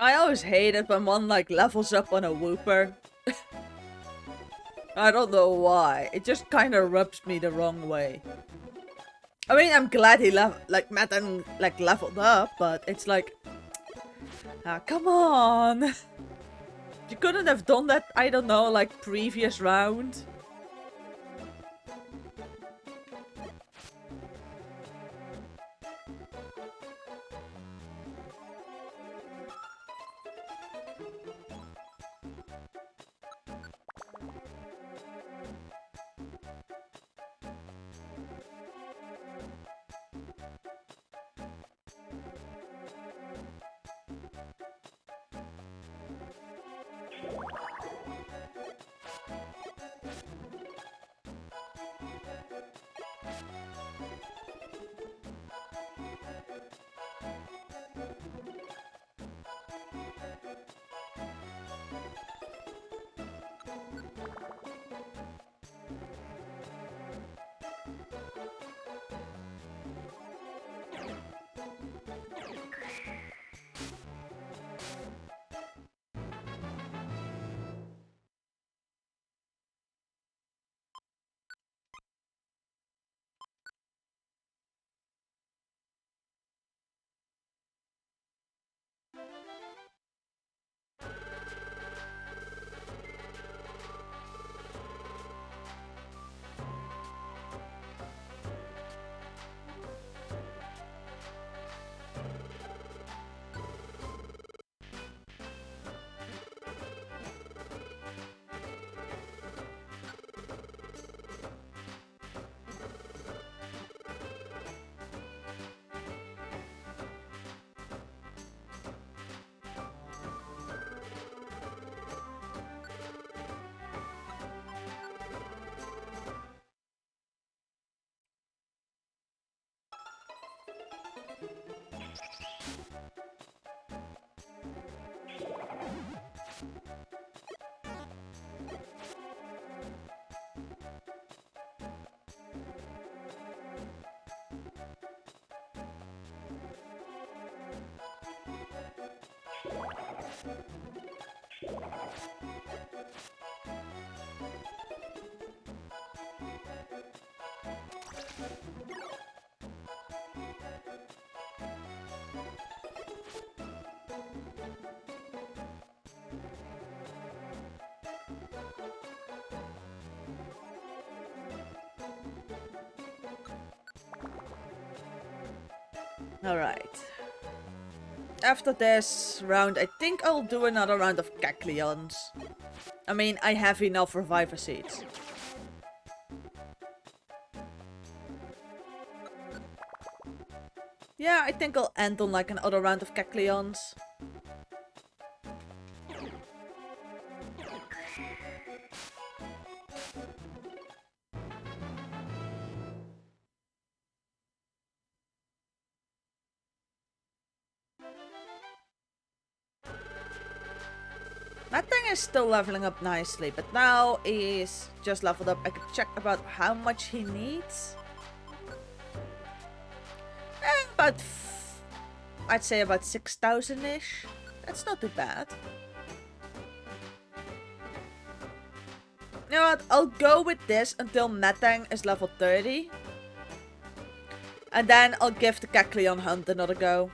I always hate it when one like levels up on a Wooper. I don't know why. It just kind of rubs me the wrong way. I mean, I'm glad he met and like leveled up, but it's like, come on. You couldn't have done that, I don't know, like previous round. Alright. After this round, I think I'll do another round of Kecleons. I mean, I have enough Reviver Seeds. Yeah, I think I'll end on like another round of Kecleons. That thing is still leveling up nicely, but now he's just leveled up. I could check about how much he needs. I'd say about 6,000-ish. That's not too bad. You know what? I'll go with this until Metang is level 30. And then I'll give the Kecleon hunt another go.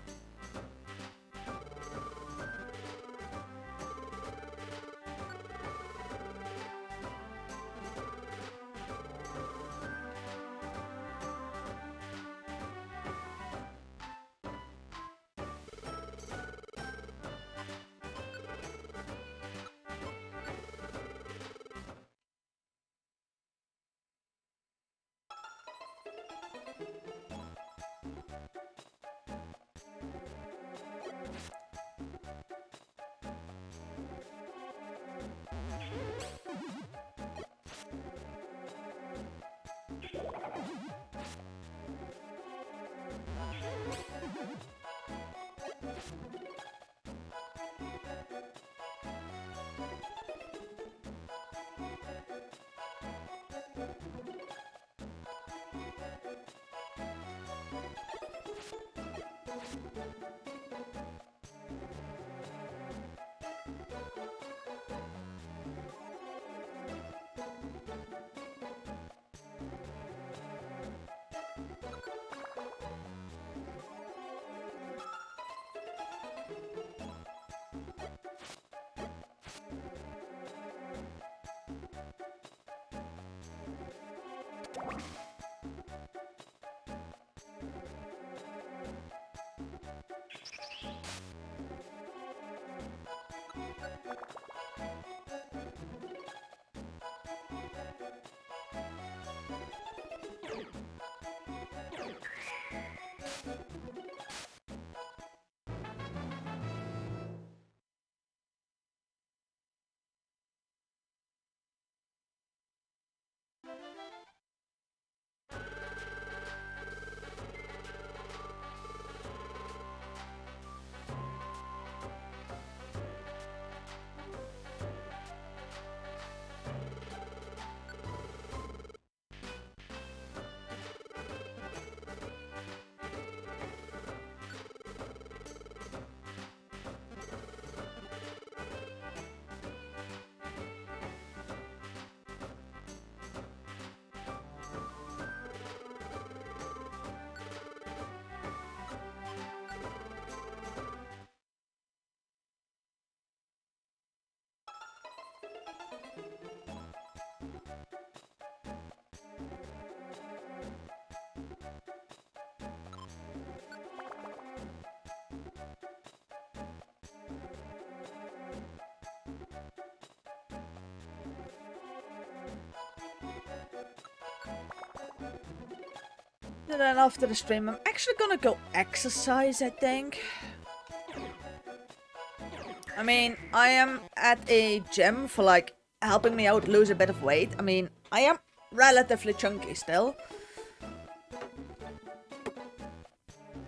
And then after the stream, I'm actually gonna go exercise, I think. I mean, I am at a gym for like helping me out lose a bit of weight. I mean, I am relatively chunky still.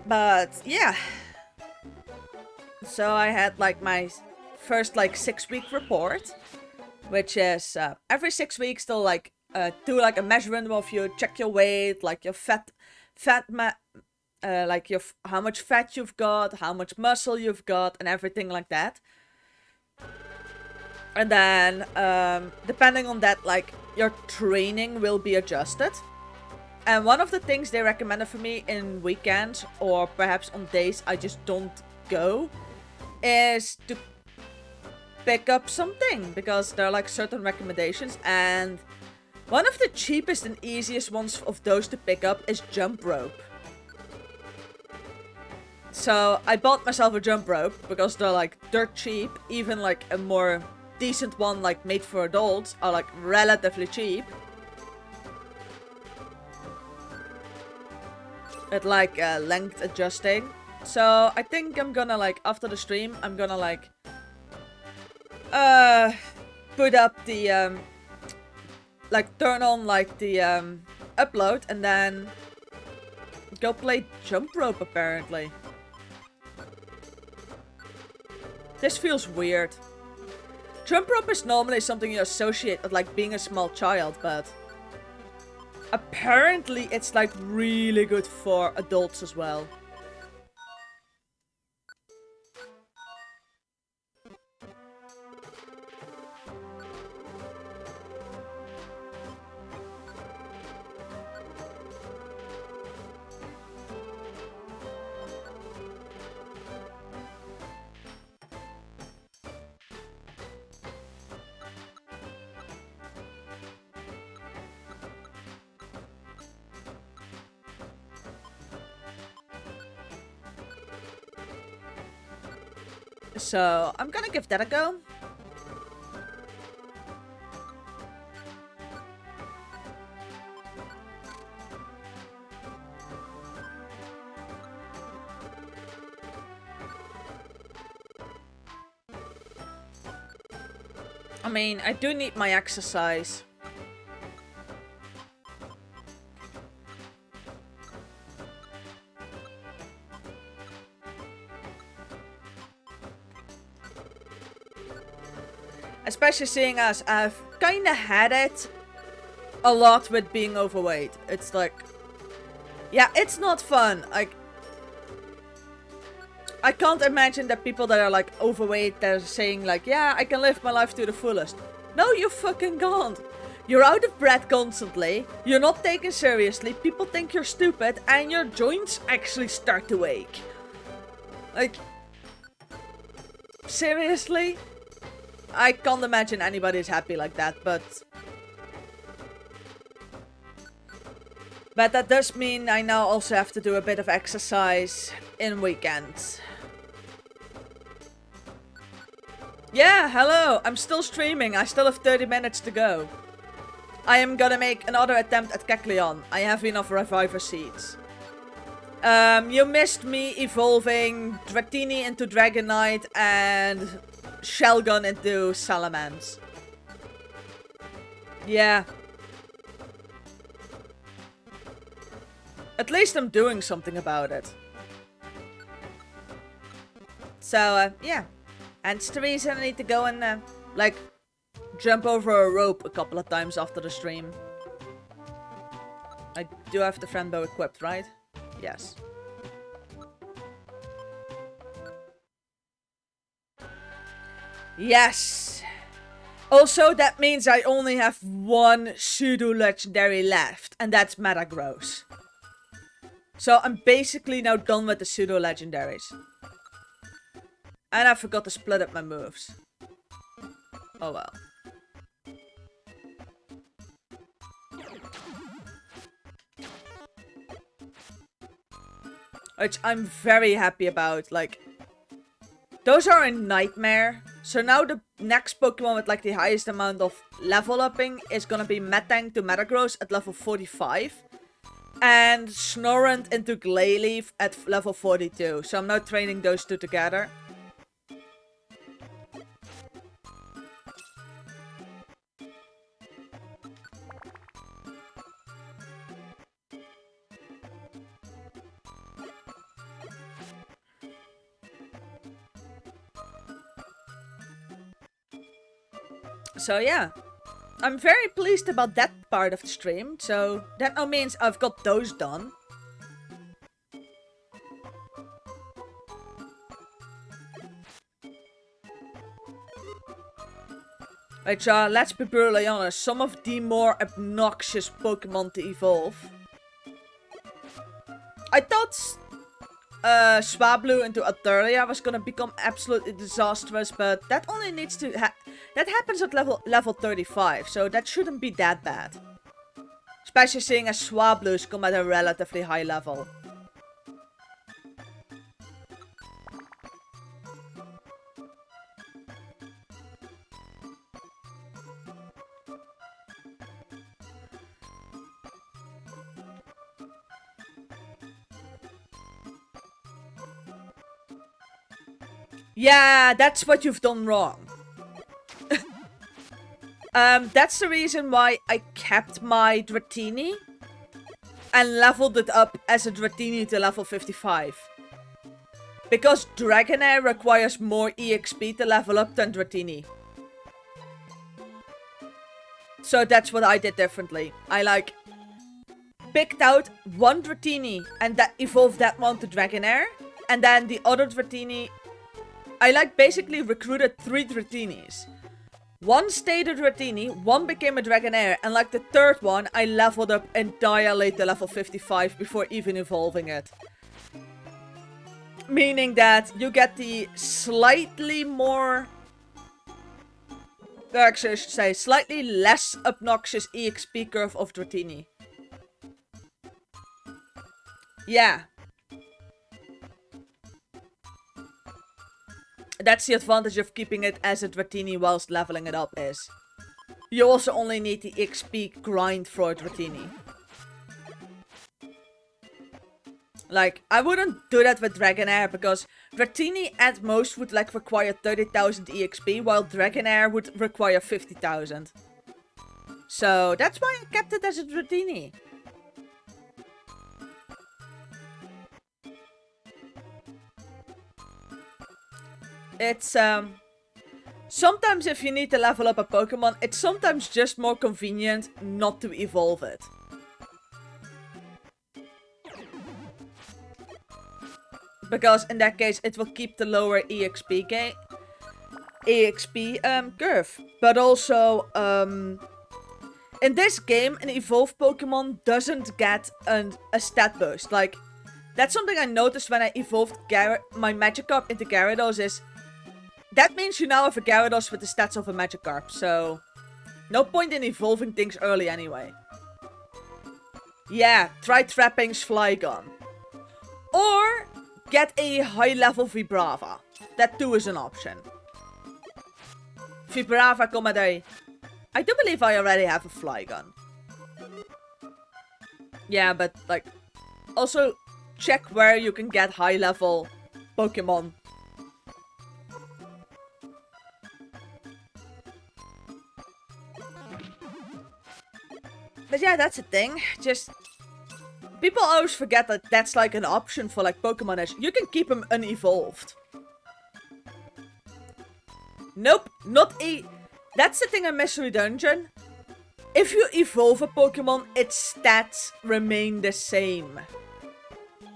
But yeah. So I had like my first like 6-week report, which is every 6 weeks they'll like do like a measurement of you, check your weight, like your like your how much fat you've got, how much muscle you've got, and everything like that. And then depending on that, like your training will be adjusted. And one of the things they recommended for me in weekends, or perhaps on days I just don't go, is to pick up something, because there are like certain recommendations, and one of the cheapest and easiest ones of those to pick up is jump rope. So I bought myself a jump rope because they're like dirt cheap. Even like a more decent one like made for adults are like relatively cheap. At like length adjusting. So I think I'm gonna like after the stream I'm gonna like put up the like turn on like the upload and then go play jump rope apparently. This feels weird. Jump rope is normally something you associate with like being a small child, but apparently it's like really good for adults as well. So, I'm gonna give that a go. I mean, I do need my exercise. Especially seeing as I've kinda had it a lot with being overweight. It's like, yeah, it's not fun. Like, I can't imagine that people that are like overweight, they're saying like, yeah, I can live my life to the fullest. No, you fucking can't. You're out of breath constantly, you're not taken seriously, people think you're stupid, and your joints actually start to ache. Like, seriously? I can't imagine anybody's happy like that, but that does mean I now also have to do a bit of exercise in weekends. Yeah, hello, I'm still streaming, I still have 30 minutes to go. I am gonna make another attempt at Kecleon. I have enough Reviver Seeds. You missed me evolving Dratini into Dragonite and Shelgon into Salamence. Yeah. At least I'm doing something about it. So, yeah. And it's the reason I need to go and, like, jump over a rope a couple of times after the stream. I do have the friend bow equipped, right? Yes. Yes! Also, that means I only have one pseudo-legendary left, and that's Metagross. So I'm basically now done with the pseudo-legendaries. And I forgot to split up my moves. Oh well. Which I'm very happy about, like, those are a nightmare. So now the next Pokemon with like the highest amount of level upping is gonna be Metang to Metagross at level 45. and Snorunt into Glalie at level 42. So I'm now training those two together. So yeah, I'm very pleased about that part of the stream. So that now means I've got those done. Which are, let's be brutally honest, some of the more obnoxious Pokemon to evolve. I thought Swablu into Etheria was gonna become absolutely disastrous, but that only needs to that happens at level 35, so that shouldn't be that bad. Especially seeing as Swablus come at a relatively high level. Yeah, that's what you've done wrong. That's the reason why I kept my Dratini and leveled it up as a Dratini to level 55. Because Dragonair requires more EXP to level up than Dratini. So that's what I did differently. I picked out one Dratini and that evolved that one to Dragonair. And then the other Dratini, I basically recruited 3 Dratinis. One stayed a Dratini, one became a Dragonair, and the third one, I leveled up entirely to level 55 before even evolving it. Meaning that you get the slightly more... Actually, I should say, slightly less obnoxious EXP curve of Dratini. Yeah. That's the advantage of keeping it as a Dratini whilst leveling it up is. You also only need the XP grind for a Dratini. I wouldn't do that with Dragonair because Dratini at most would require 30,000 EXP while Dragonair would require 50,000. So that's why I kept it as a Dratini. It's, sometimes if you need to level up a Pokemon, it's sometimes just more convenient not to evolve it. Because in that case, it will keep the lower EXP curve. But also, in this game, an evolved Pokemon doesn't get a stat boost. That's something I noticed when I evolved my Magikarp into Gyarados is... That means you now have a Gyarados with the stats of a Magikarp, so... No point in evolving things early anyway. Yeah, try Trapping's Flygon. Or get a high level Vibrava. That too is an option. Vibrava come at a... I do believe I already have a Flygon. Yeah, but also check where you can get high level Pokemon. But yeah, that's the thing. Just... People always forget that that's an option for Pokemon Edge. You can keep them unevolved. Nope, not a... That's the thing in Mystery Dungeon. If you evolve a Pokemon, its stats remain the same.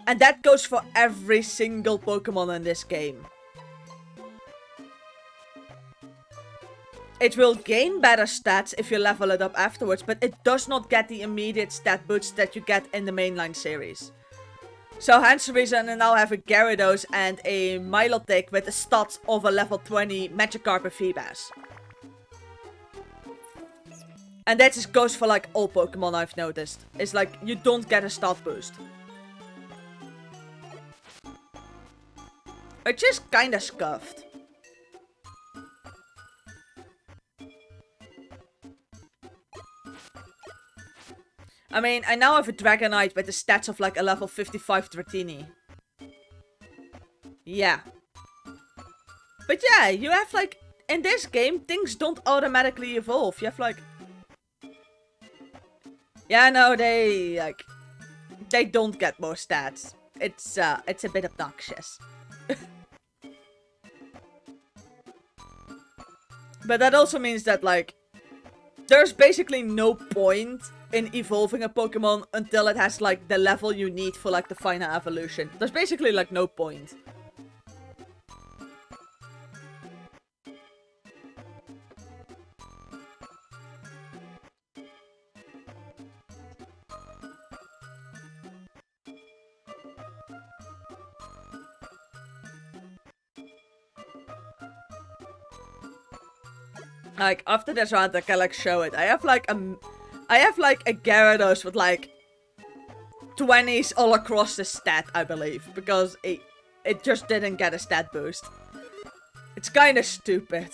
And that goes for every single Pokemon in this game. It will gain better stats if you level it up afterwards, but it does not get the immediate stat boost that you get in the mainline series. So hence the reason I now have a Gyarados and a Milotic with the stats of a level 20 Magikarp and Feebas. And that just goes for all Pokemon I've noticed. It's you don't get a stat boost. Which is kinda scuffed. I mean, I now have a Dragonite with the stats of like a level 55 Dratini. Yeah. But yeah, you have like, in this game, things don't automatically evolve. You have like... Yeah, no, they don't get more stats. It's a bit obnoxious. But that also means that, like, there's basically no point in evolving a Pokemon until it has, like, the level you need for, like, the final evolution. There's basically, like, no point. Like, after this round, I can, like, show it. I have, like, a Gyarados with, like, 20s all across the stat, I believe. Because it just didn't get a stat boost. It's kind of stupid.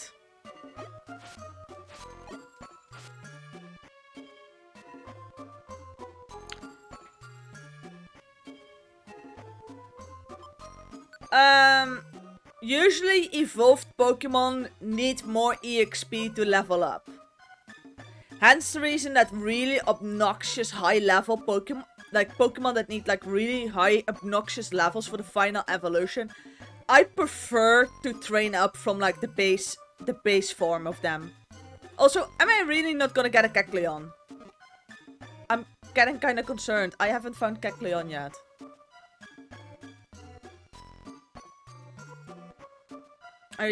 Usually evolved Pokemon need more EXP to level up. Hence the reason that really obnoxious high level Pokemon, like Pokemon that need like really high obnoxious levels for the final evolution, I prefer to train up from like the base form of them. Also, am I really not gonna get a Kecleon? I'm getting kinda concerned. I haven't found Kecleon yet.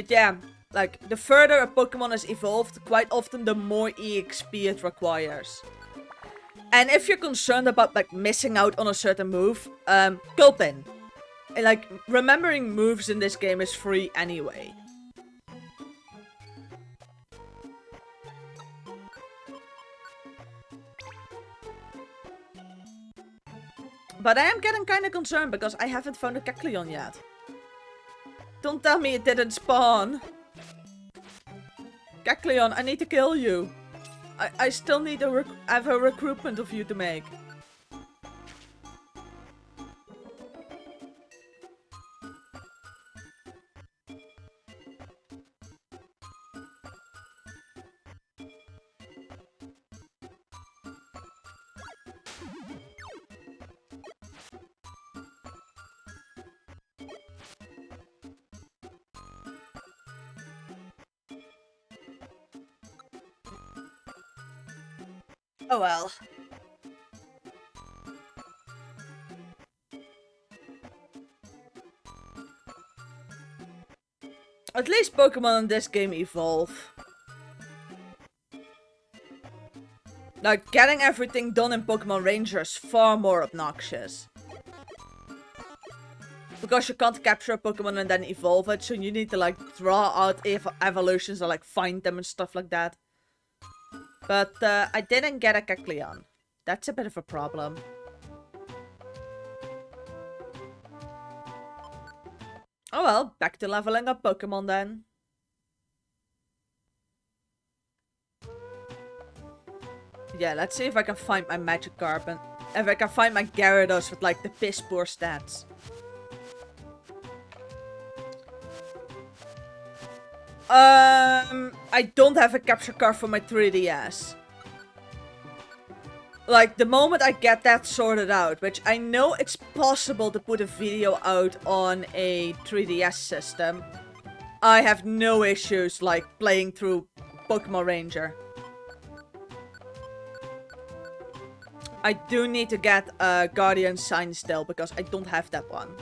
Yeah, like, the further a Pokemon is evolved, quite often the more EXP it requires. And if you're concerned about, like, missing out on a certain move, Gulpin. And, like, remembering moves in this game is free anyway. But I am getting kinda concerned because I haven't found a Kecleon yet. Don't tell me it didn't spawn. Kecleon, I need to kill you. I still need to have a recruitment of you to make. Oh well. At least Pokemon in this game evolve. Like, getting everything done in Pokemon Ranger is far more obnoxious. Because you can't capture a Pokemon and then evolve it, so you need to like draw out evolutions or like find them and stuff like that. But I didn't get a Kecleon. That's a bit of a problem. Oh well, back to leveling up Pokemon then. Yeah, let's see if I can find my Magikarp and if I can find my Gyarados with like the piss poor stats. I don't have a capture card for my 3DS. Like, the moment I get that sorted out, which I know it's possible to put a video out on a 3DS system, I have no issues, like, playing through Pokemon Ranger. I do need to get a Guardian Sign still, because I don't have that one.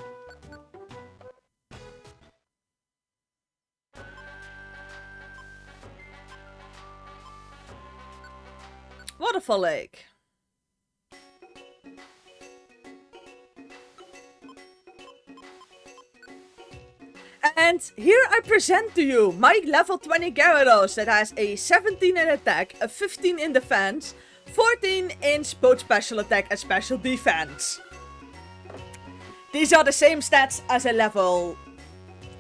Waterfall Lake. And here I present to you my level 20 Gyarados that has a 17 in attack, a 15 in defense, 14 in both special attack and special defense. These are the same stats as a level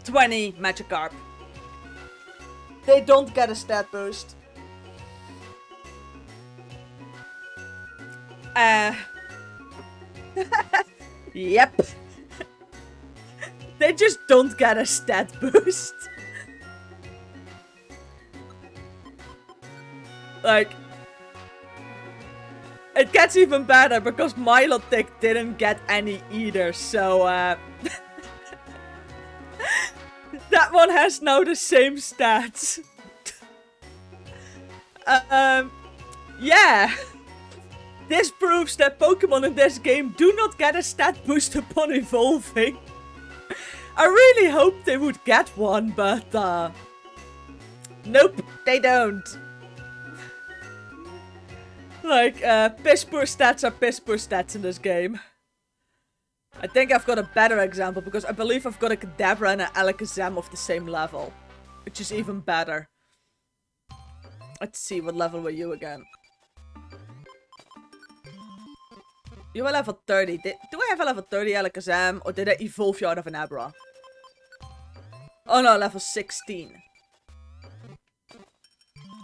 20 Magikarp. They don't get a stat boost. Yep. They just don't get a stat boost. Like, it gets even better because Milotic didn't get any either, so that one has now the same stats. Yeah. This proves that Pokemon in this game do not get a stat boost upon evolving. I really hoped they would get one, but nope, they don't. Like, piss poor stats are piss poor stats in this game. I think I've got a better example because I believe I've got a Kadabra and an Alakazam of the same level. Which is even better. Let's see, what level were you again? You were level 30. Do I have a level 30 Alakazam or did I evolve you out of an Abra? Oh no, level 16.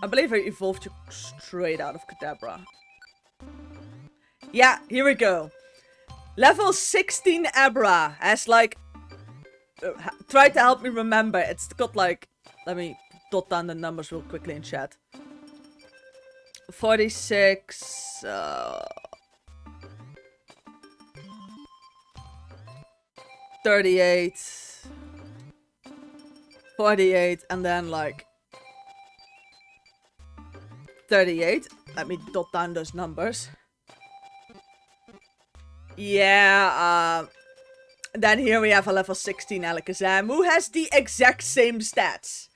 I believe I evolved you straight out of Kadabra. Yeah, here we go. Level 16 Abra has like... try to help me remember. It's got like... Let me dot down the numbers real quickly in chat. 46... 38... 48, and then like... 38. Let me dot down those numbers. Yeah, then here we have a level 16 Alakazam who has the exact same stats.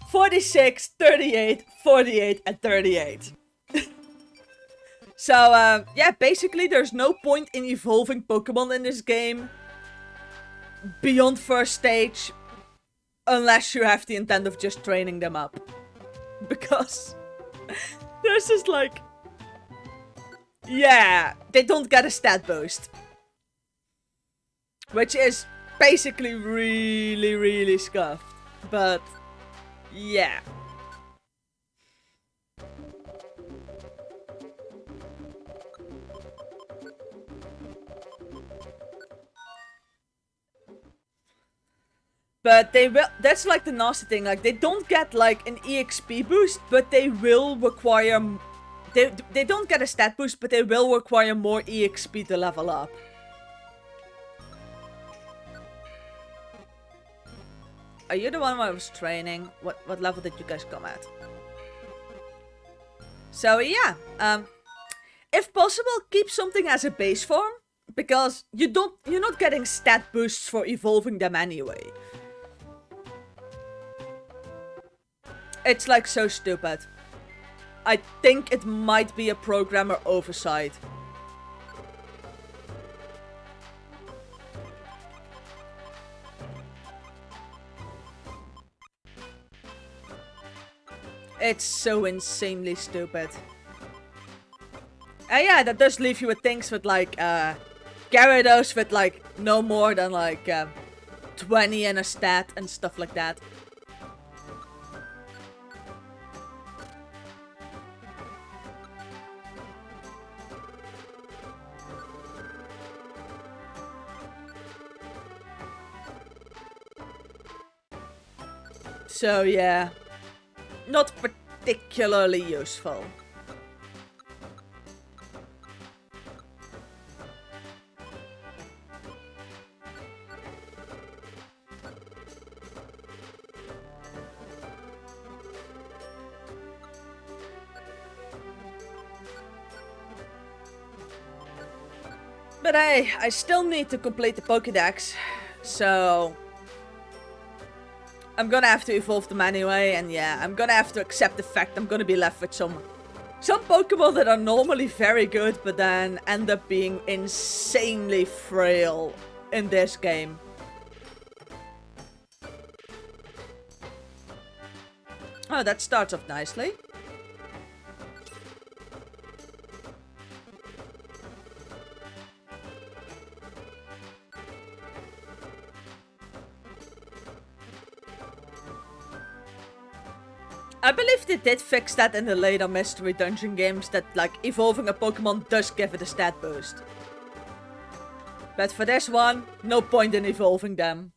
46, 38, 48, and 38. So, yeah, basically there's no point in evolving Pokemon in this game beyond first stage unless you have the intent of just training them up. Because there's just like... Yeah, they don't get a stat boost. Which is basically really, really scuffed. But, yeah. But they will, that's like the nasty thing, like they don't get like an EXP boost, but they will require, they don't get a stat boost, but they will require more EXP to level up. Are you the one who I was training? What level did you guys come at? So yeah, if possible, keep something as a base form, because you're not getting stat boosts for evolving them anyway. It's like so stupid. I think it might be a programmer oversight. It's so insanely stupid. And yeah, that does leave you with things with like, Gyarados with like no more than like 20 in a stat and stuff like that. So yeah, not particularly useful. But I still need to complete the Pokédex, so I'm gonna have to evolve them anyway, and yeah, I'm gonna have to accept the fact I'm gonna be left with some Pokemon that are normally very good, but then end up being insanely frail in this game. Oh, that starts off nicely. I believe they did fix that in the later Mystery Dungeon games, that like evolving a Pokemon does give it a stat boost. But for this one, no point in evolving them.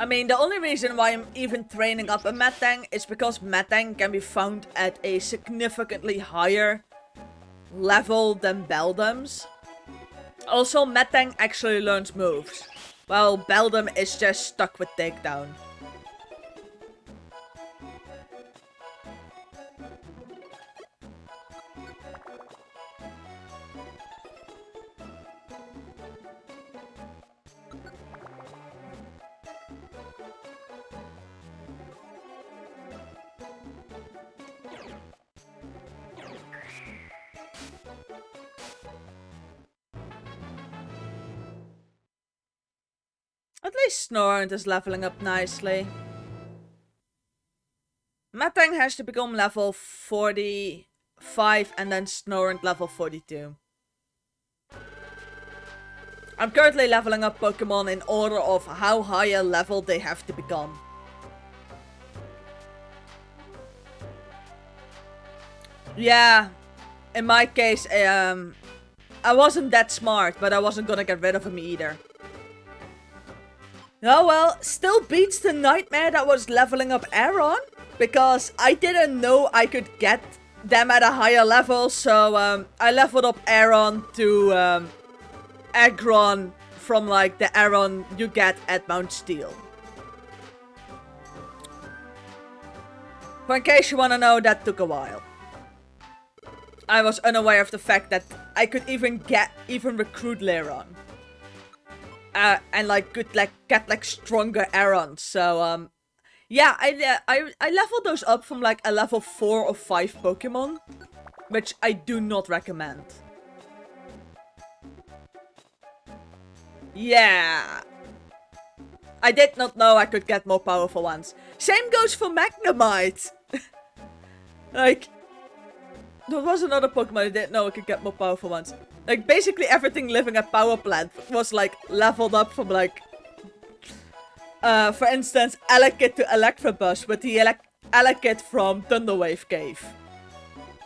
I mean, the only reason why I'm even training up a Metang is because Metang can be found at a significantly higher level than Beldum's. Also, Metang actually learns moves, while Beldum is just stuck with takedown. At least Snorunt is leveling up nicely. Metang has to become level 45 and then Snorunt level 42. I'm currently leveling up Pokemon in order of how high a level they have to become. Yeah, in my case, I wasn't that smart, but I wasn't gonna get rid of him either. Oh well, still beats the nightmare that was leveling up Aron, because I didn't know I could get them at a higher level, so I leveled up Aron to Aggron from like the Aron you get at Mount Steel. For in case you wanna know, that took a while. I was unaware of the fact that I could even recruit Leron. And like could like get like stronger Arons. So yeah, I leveled those up from like a level 4 or 5 Pokemon, which I do not recommend. Yeah. I did not know I could get more powerful ones. Same goes for Magnemite. Like, there was another Pokemon I didn't know I could get more powerful ones. Like, basically everything living at Power Plant was, like, leveled up from, like... for instance, Elekid to Electabuzz with the Elekid from Thunderwave Cave.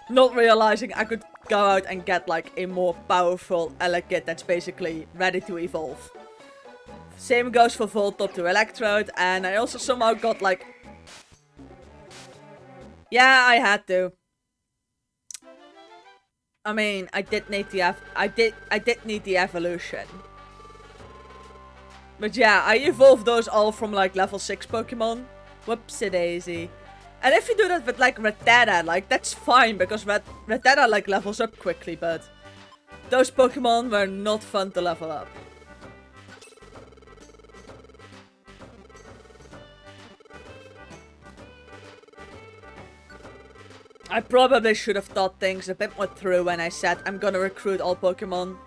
Not realizing I could go out and get, like, a more powerful Elekid that's basically ready to evolve. Same goes for Voltop to Electrode, and I also somehow got, like... Yeah, I had to. I mean, I did need the evolution. But yeah, I evolved those all from like level 6 Pokemon. Whoopsie daisy. And if you do that with like Rattata, like that's fine because Rattata like levels up quickly, but those Pokemon were not fun to level up. I probably should have thought things a bit more through when I said I'm gonna recruit all Pokemon.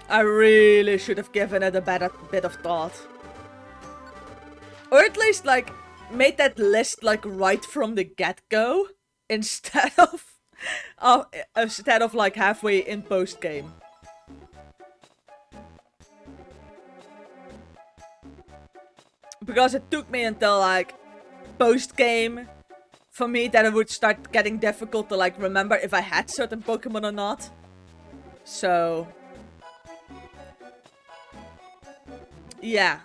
I really should have given it a better bit of thought. Or at least, like, made that list, like, right from the get-go. Instead of, like, halfway in post-game. Because it took me until, like, post-game for me that it would start getting difficult to like remember if I had certain Pokemon or not. So yeah.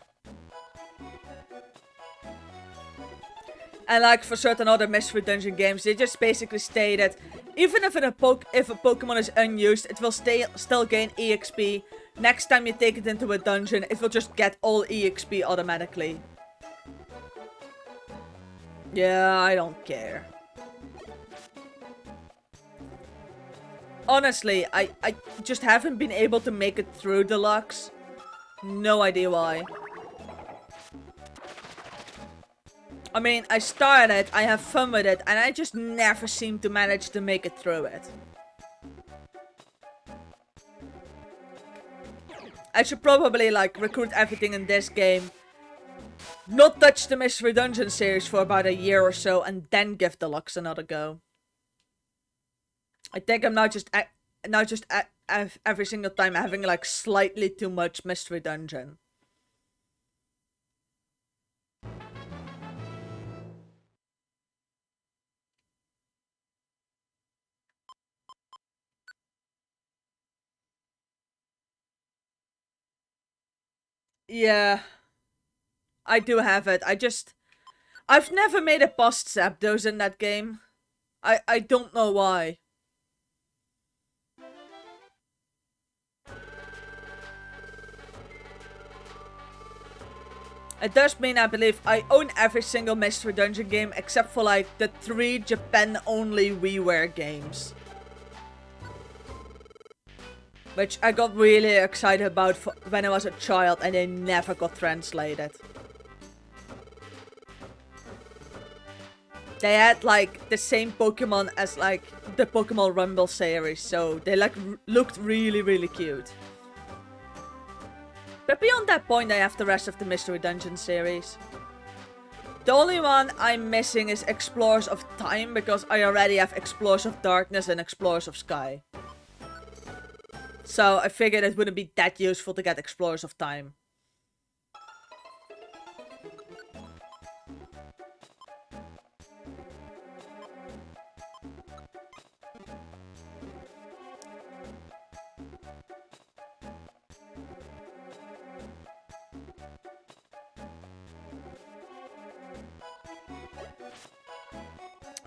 And like for certain other Mystery Dungeon games, they just basically stated even if a Pokemon is unused, it will still gain EXP. Next time you take it into a dungeon, it will just get all EXP automatically. Yeah, I don't care. Honestly, I just haven't been able to make it through Deluxe. No idea why. I mean, I started it, I have fun with it, and I just never seem to manage to make it through it. I should probably, like, recruit everything in this game. Not touch the Mystery Dungeon series for about a year or so, and then give Deluxe another go. I think I'm now just every single time having like slightly too much mystery dungeon. Yeah, I do have it. I've never made a past Zapdos in that game. I don't know why. It does mean, I believe, I own every single Mystery Dungeon game except for like the 3 Japan-only WiiWare games. Which I got really excited about when I was a child and they never got translated. They had like the same Pokemon as like the Pokemon Rumble series, so they like looked really, really cute. But beyond that point, I have the rest of the Mystery Dungeon series. The only one I'm missing is Explorers of Time, because I already have Explorers of Darkness and Explorers of Sky. So I figured it wouldn't be that useful to get Explorers of Time.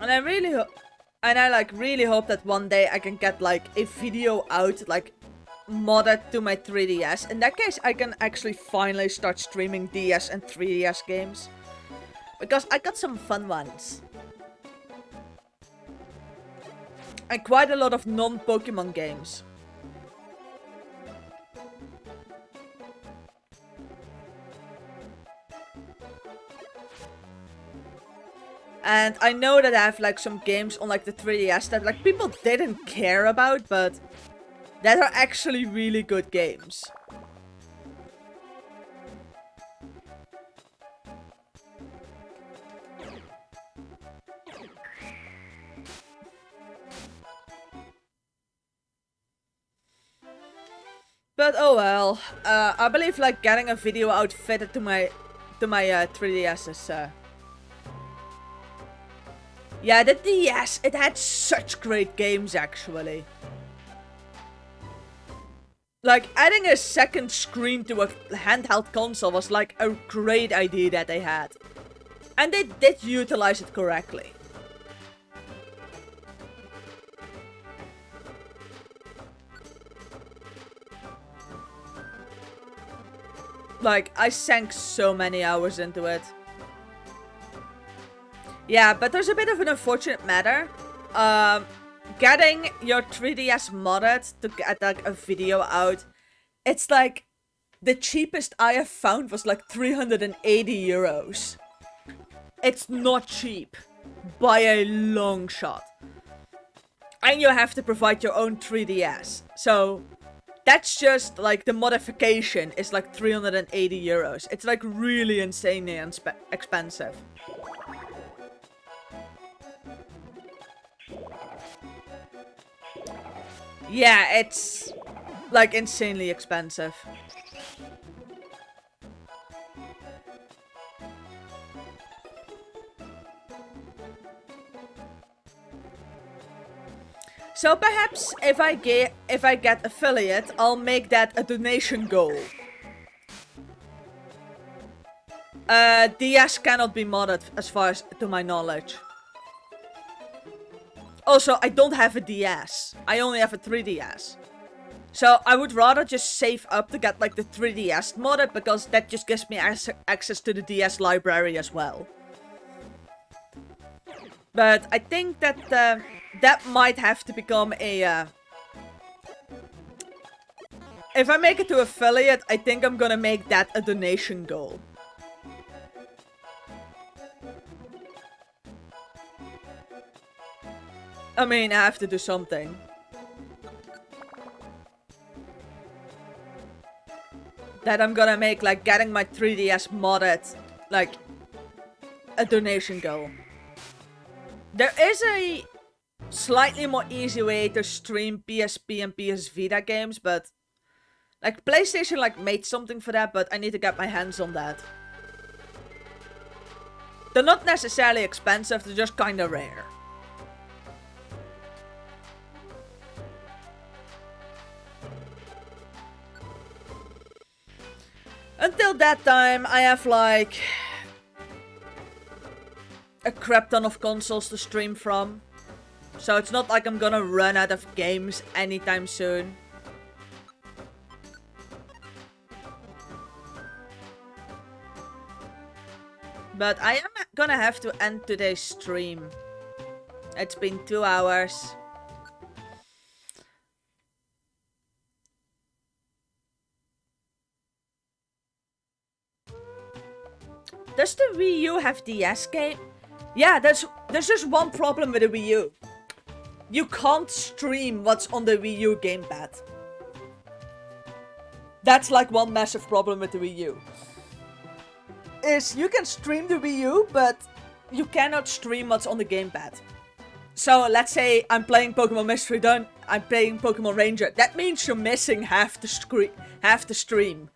And I really really hope that one day I can get like a video out, like modded to my 3DS. In that case, I can actually finally start streaming DS and 3DS games. Because I got some fun ones. And quite a lot of non-Pokemon games. And I know that I have like some games on like the 3DS that like people didn't care about, but that are actually really good games. But oh well, I believe like getting a video out fitted to my 3DS is yeah, the DS, it had such great games actually. Like, adding a second screen to a handheld console was like a great idea that they had. And they did utilize it correctly. Like, I sank so many hours into it. Yeah, but there's a bit of an unfortunate matter. Getting your 3DS modded to get like a video out, it's like the cheapest I have found was like 380 euros. It's not cheap by a long shot. And you have to provide your own 3DS. So that's just like the modification is like 380 euros. It's like really insanely expensive. Yeah, it's like insanely expensive. So perhaps if I get affiliate, I'll make that a donation goal. DS cannot be modded as far as to my knowledge. Also, I don't have a DS. I only have a 3DS. So I would rather just save up to get like the 3DS modded, because that just gives me access to the DS library as well. But I think that that might have to become a... If I make it to affiliate, I think I'm gonna make that a donation goal. I mean, I have to do something. That I'm gonna make, like, getting my 3DS modded, like, a donation goal. There is a slightly more easy way to stream PSP and PS Vita games, but like PlayStation like made something for that, but I need to get my hands on that. They're not necessarily expensive, they're just kinda rare. Until that time, I have like a crap ton of consoles to stream from. So it's not like I'm gonna run out of games anytime soon. But I am gonna have to end today's stream. It's been 2 hours. Does the Wii U have DS game? Yeah, there's just one problem with the Wii U. You can't stream what's on the Wii U gamepad. That's like one massive problem with the Wii U. Is you can stream the Wii U, but you cannot stream what's on the gamepad. So let's say I'm playing Pokemon Mystery Dawn, I'm playing Pokemon Ranger. That means you're missing half the stream.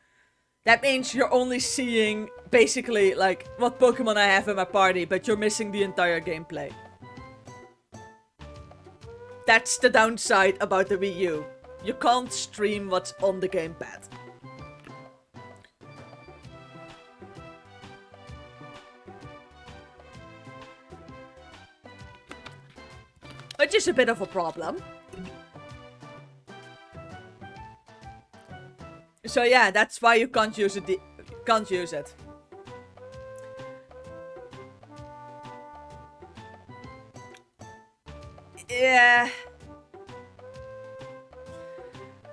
That means you're only seeing basically like what Pokemon I have in my party, but you're missing the entire gameplay. That's the downside about the Wii U. You can't stream what's on the gamepad. Which is a bit of a problem. So yeah, that's why you can't use it. Can't use it. Yeah.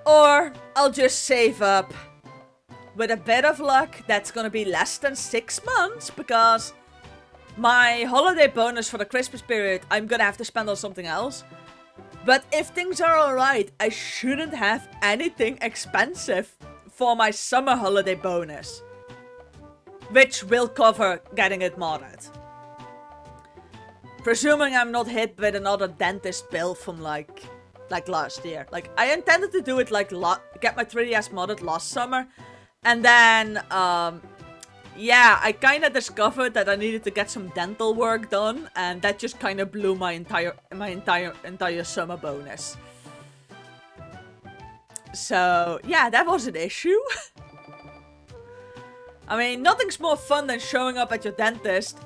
Or I'll just save up. With a bit of luck, that's gonna be less than 6 months, because my holiday bonus for the Christmas period, I'm gonna have to spend on something else. But if things are alright, I shouldn't have anything expensive for my summer holiday bonus. Which will cover getting it modded. Presuming I'm not hit with another dentist bill from like last year. Like, I intended to do it like get my 3DS modded last summer. And then, yeah, I kind of discovered that I needed to get some dental work done, and that just kind of blew my entire summer bonus. So, yeah, that was an issue. I mean, nothing's more fun than showing up at your dentist,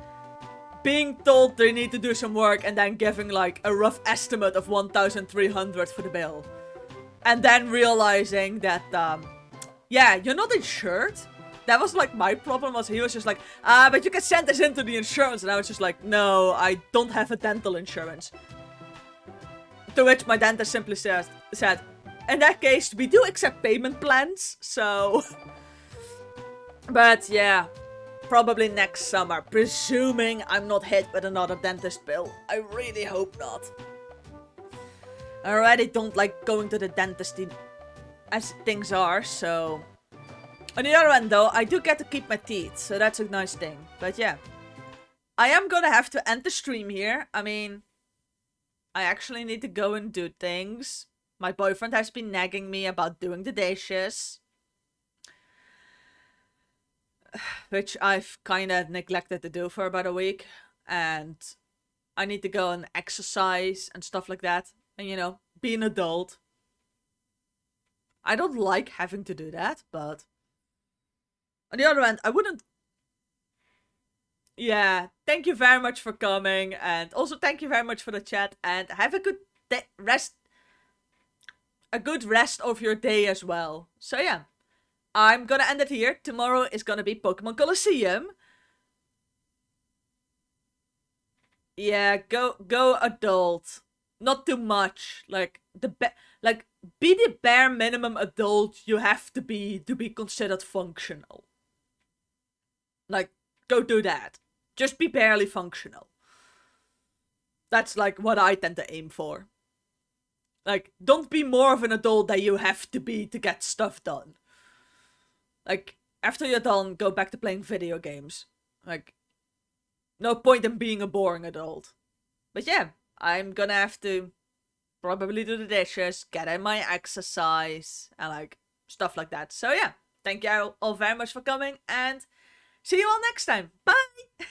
being told they need to do some work, and then giving like a rough estimate of 1,300 for the bill. And then realizing that, yeah, you're not insured. That was like my problem, was he was just like, but you can send this into the insurance. And I was just like, no, I don't have a dental insurance. To which my dentist simply said, in that case, we do accept payment plans, so... But yeah, probably next summer, presuming I'm not hit with another dentist bill. I really hope not. I already don't like going to the dentist as things are, so... On the other hand though, I do get to keep my teeth, so that's a nice thing. But yeah, I am gonna have to end the stream here. I mean, I actually need to go and do things. My boyfriend has been nagging me about doing the dishes. Which I've kinda neglected to do for about a week. And I need to go and exercise and stuff like that. And you know, be an adult. I don't like having to do that, but... On the other hand, I wouldn't... Yeah, thank you very much for coming. And also thank you very much for the chat. And have a good rest... A good rest of your day as well. So yeah, I'm gonna end it here. Tomorrow is gonna be Pokemon Colosseum. Yeah, go adult. Not too much. Like, be the bare minimum adult you have to be considered functional. Like, go do that. Just be barely functional. That's like what I tend to aim for. Like, don't be more of an adult than you have to be to get stuff done. Like, after you're done, go back to playing video games. Like, no point in being a boring adult. But yeah, I'm gonna have to probably do the dishes, get in my exercise, and like stuff like that. So yeah, thank you all very much for coming, and see you all next time. Bye!